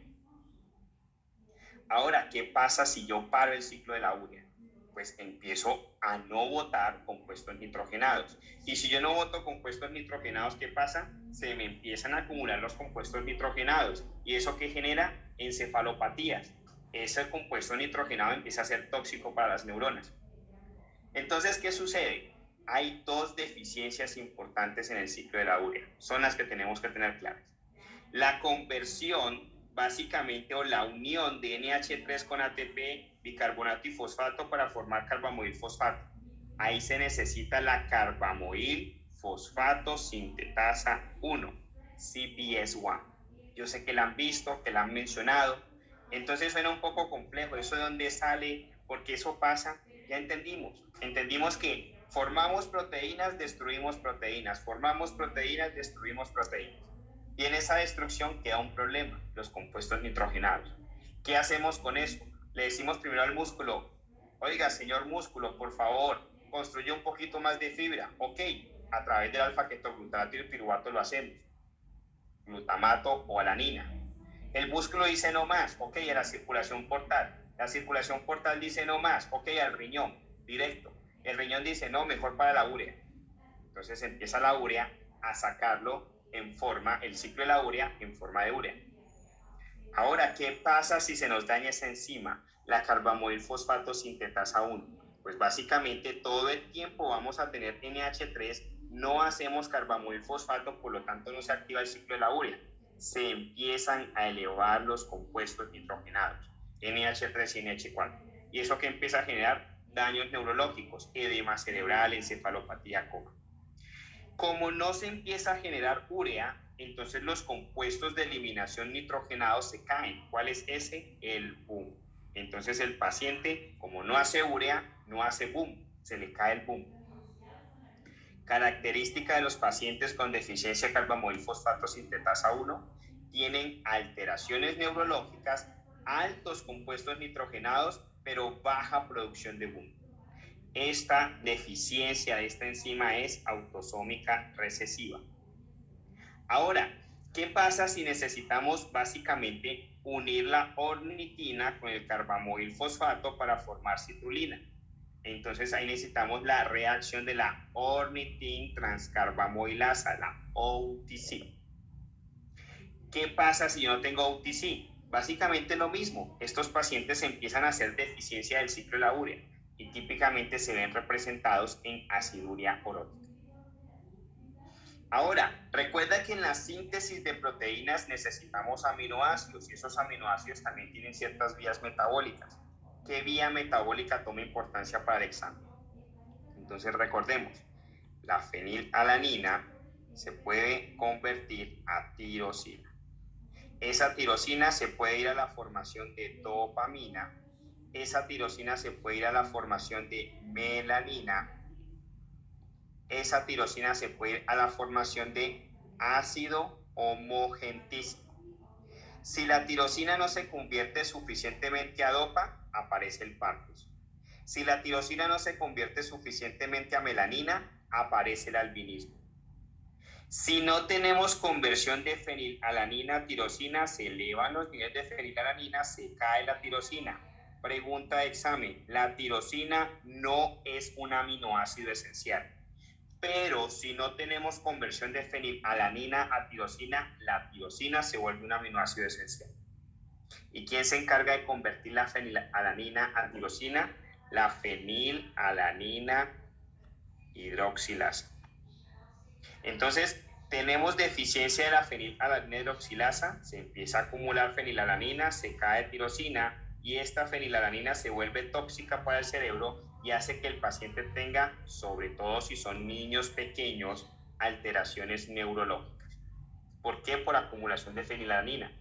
Ahora, ¿qué pasa si yo paro el ciclo de la urea? Pues empiezo a no botar compuestos nitrogenados. Y si yo no boto compuestos nitrogenados, ¿qué pasa? Se me empiezan a acumular los compuestos nitrogenados. ¿Y eso qué genera? Encefalopatías. Ese compuesto nitrogenado empieza a ser tóxico para las neuronas. Entonces, ¿qué sucede? Hay dos deficiencias importantes en el ciclo de la urea. Son las que tenemos que tener claras. La conversión, básicamente, o la unión de NH3 con ATP, bicarbonato y fosfato para formar carbamoil fosfato. Ahí se necesita la carbamoil fosfato sintetasa 1, CPS1. Yo sé que la han visto, que la han mencionado. Entonces suena un poco complejo. ¿Eso de dónde sale? ¿Por qué eso pasa? Ya entendimos. Entendimos que formamos proteínas, destruimos proteínas. Formamos proteínas, destruimos proteínas. Y en esa destrucción queda un problema, los compuestos nitrogenados. ¿Qué hacemos con eso? Le decimos primero al músculo, oiga, señor músculo, por favor, construye un poquito más de fibra. Ok, a través del alfa-ketoglutarato y el piruvato lo hacemos. Glutamato o alanina. El músculo dice no más, ok, a la circulación portal. La circulación portal dice no más, ok, al riñón, directo. El riñón dice no, mejor para la urea. Entonces empieza la urea a sacarlo en forma, el ciclo de la urea en forma de urea. Ahora, ¿qué pasa si se nos daña esa enzima, la carbamoil fosfato sintetasa 1? Pues básicamente todo el tiempo vamos a tener NH3, no hacemos carbamoil fosfato, por lo tanto no se activa el ciclo de la urea. Se empiezan a elevar los compuestos nitrogenados, NH3 y NH4. ¿Y eso que empieza a generar? Daños neurológicos, edema cerebral, encefalopatía, coma. Como no se empieza a generar urea, entonces los compuestos de eliminación nitrogenados se caen. ¿Cuál es ese? El boom. Entonces el paciente, como no hace urea, no hace boom, se le cae el boom. Característica de los pacientes con deficiencia de carbamoil fosfato sintetasa 1, tienen alteraciones neurológicas, altos compuestos nitrogenados, pero baja producción de boom. Esta deficiencia de esta enzima es autosómica recesiva. Ahora, ¿qué pasa si necesitamos básicamente unir la ornitina con el carbamoil fosfato para formar citrulina? Entonces ahí necesitamos la reacción de la ornitin transcarbamoilasa, la OTC. ¿Qué pasa si yo no tengo OTC? Básicamente lo mismo. Estos pacientes empiezan a hacer deficiencia del ciclo de la urea y típicamente se ven representados en aciduria orótica. Ahora, recuerda que en la síntesis de proteínas necesitamos aminoácidos y esos aminoácidos también tienen ciertas vías metabólicas. ¿Qué vía metabólica toma importancia para el examen? Entonces recordemos, la fenilalanina se puede convertir a tirosina. Esa tirosina se puede ir a la formación de dopamina. Esa tirosina se puede ir a la formación de melanina. Esa tirosina se puede ir a la formación de ácido homogentísico. Si la tirosina no se convierte suficientemente a dopa, aparece el partus. Si la tirosina no se convierte suficientemente a melanina, aparece el albinismo. Si no tenemos conversión de fenilalanina a tirosina, se elevan los niveles de fenilalanina, se cae la tirosina. Pregunta de examen, la tirosina no es un aminoácido esencial, pero si no tenemos conversión de fenilalanina a tirosina, la tirosina se vuelve un aminoácido esencial. ¿Y quién se encarga de convertir la fenilalanina a tirosina? La fenilalanina hidroxilasa. Entonces, tenemos deficiencia de la fenilalanina hidroxilasa, se empieza a acumular fenilalanina, se cae tirosina y esta fenilalanina se vuelve tóxica para el cerebro y hace que el paciente tenga, sobre todo si son niños pequeños, alteraciones neurológicas. ¿Por qué? Por acumulación de fenilalanina.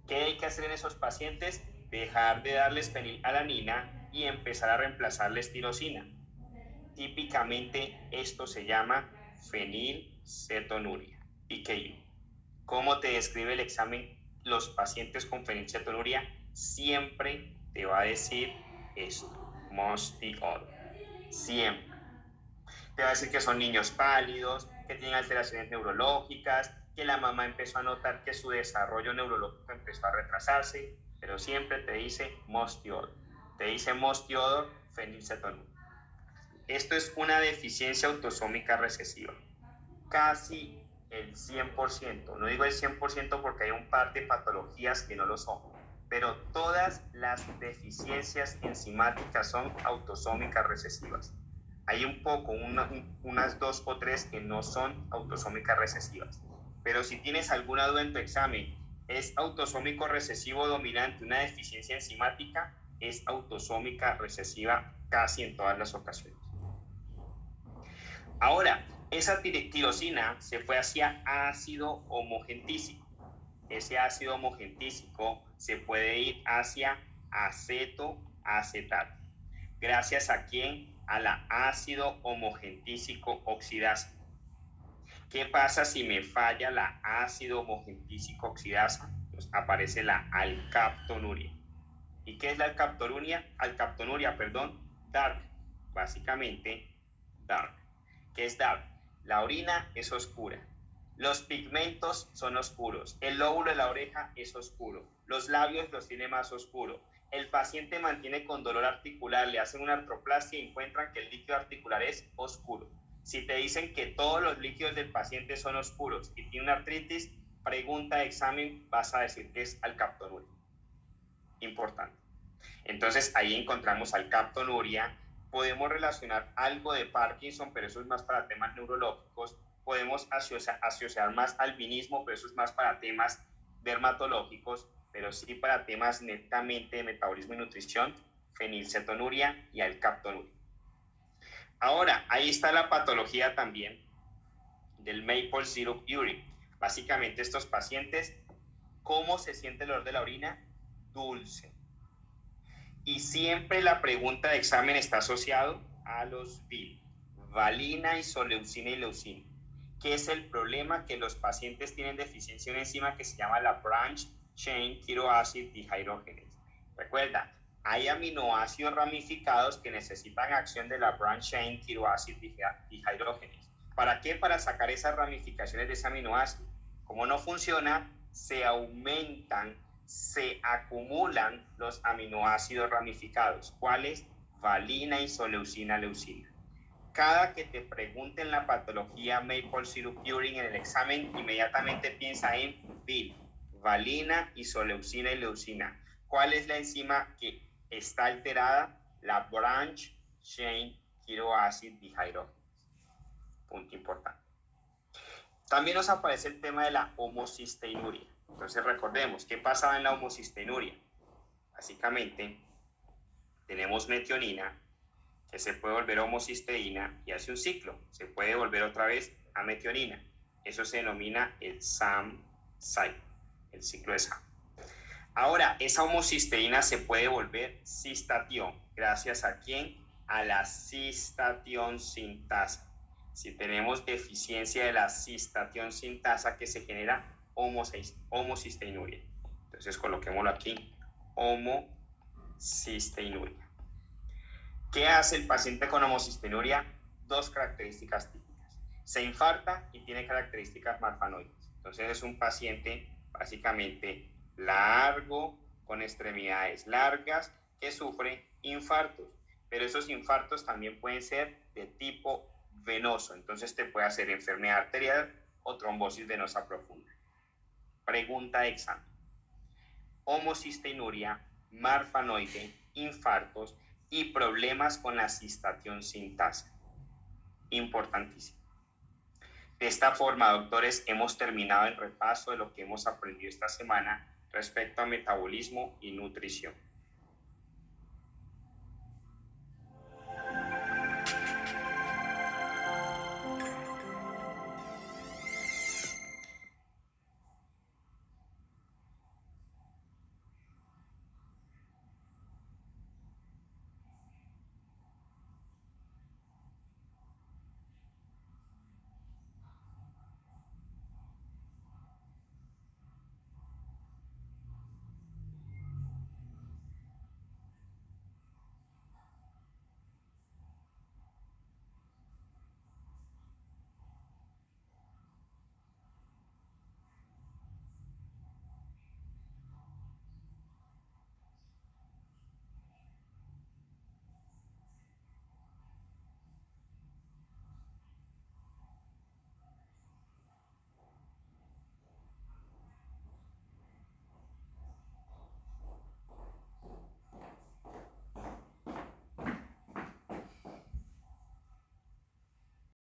¿Qué hay que hacer en esos pacientes? Dejar de darles fenilalanina y empezar a reemplazarles tirosina. Típicamente esto se llama fenilcetonuria, PKU. ¿Cómo te describe el examen? Los pacientes con fenilcetonuria siempre te va a decir esto, musty odor, siempre. Te va a decir que son niños pálidos, que tienen alteraciones neurológicas, que la mamá empezó a notar que su desarrollo neurológico empezó a retrasarse, pero siempre te dice musty odor. Te dice musty odor, fenilcetonuria. Esto es una deficiencia autosómica recesiva. Casi el 100%, no digo el 100% porque hay un par de patologías que no lo son, pero todas las deficiencias enzimáticas son autosómicas recesivas. Hay un poco, unas 2 o 3 que no son autosómicas recesivas. Pero si tienes alguna duda en tu examen, ¿es autosómico recesivo dominante una deficiencia enzimática? Es autosómica recesiva casi en todas las ocasiones. Ahora, esa tirosina se fue hacia ácido homogentísico. Ese ácido homogentísico se puede ir hacia acetoacetato. ¿Gracias a quién? A la ácido homogentísico oxidasa. ¿Qué pasa si me falla la ácido homogentísico oxidasa? Pues aparece la alcaptonuria. ¿Y qué es la alcaptonuria? Dark. Básicamente, dark. ¿Qué es dark? La orina es oscura. Los pigmentos son oscuros. El lóbulo de la oreja es oscuro. Los labios los tiene más oscuro. El paciente mantiene con dolor articular, le hacen una artroplastia y encuentran que el líquido articular es oscuro. Si te dicen que todos los líquidos del paciente son oscuros y tiene una artritis, pregunta de examen, vas a decir que es alcaptonuria. Importante. Entonces ahí encontramos alcaptonuria. Podemos relacionar algo de Parkinson, pero eso es más para temas neurológicos. Podemos asociar más albinismo, pero eso es más para temas dermatológicos, pero sí para temas netamente de metabolismo y nutrición, fenilcetonuria y alcaptonuria. Ahora, ahí está la patología también del maple syrup urine. Básicamente estos pacientes, ¿cómo se siente el olor de la orina? Dulce. Y siempre la pregunta de examen está asociado a los VIL, valina, isoleucina y leucina. ¿Qué es el problema? Que los pacientes tienen deficiencia en una enzima que se llama la branch chain keroacid dehydrogenase. Recuerda, hay aminoácidos ramificados que necesitan acción de la branch chain keroacid dehydrogenase. ¿Para qué? Para sacar esas ramificaciones de ese aminoácido. Como no funciona, se acumulan los aminoácidos ramificados. ¿Cuáles? Valina, isoleucina, leucina. Cada que te pregunten la patología maple syrup urine en el examen, inmediatamente piensa en VIL, valina, isoleucina y leucina. ¿Cuál es la enzima que está alterada? La branch chain keroacid dehydrogenase. Punto importante. También nos aparece el tema de la homocisteinuria. Entonces recordemos, ¿qué pasaba en la homocisteinuria? Básicamente, tenemos metionina, que se puede volver a homocisteína y hace un ciclo. Se puede volver otra vez a metionina. Eso se denomina el SAM cycle, el ciclo de SAM. Ahora, esa homocisteína se puede volver cistatión. ¿Gracias a quién? A la cistatión sintasa. Si tenemos deficiencia de la cistatión sintasa, que se genera homocisteinuria. Entonces coloquémoslo aquí, homocisteinuria. ¿Qué hace el paciente con homocisteinuria? 2 características típicas. Se infarta y tiene características marfanoides. Entonces es un paciente básicamente largo, con extremidades largas, que sufre infartos. Pero esos infartos también pueden ser de tipo venoso. Entonces te puede hacer enfermedad arterial o trombosis venosa profunda. Pregunta de examen. Homocisteinuria, marfanoide, infartos y problemas con la cistatión sintasa. Importantísimo. De esta forma, doctores, hemos terminado el repaso de lo que hemos aprendido esta semana respecto a metabolismo y nutrición.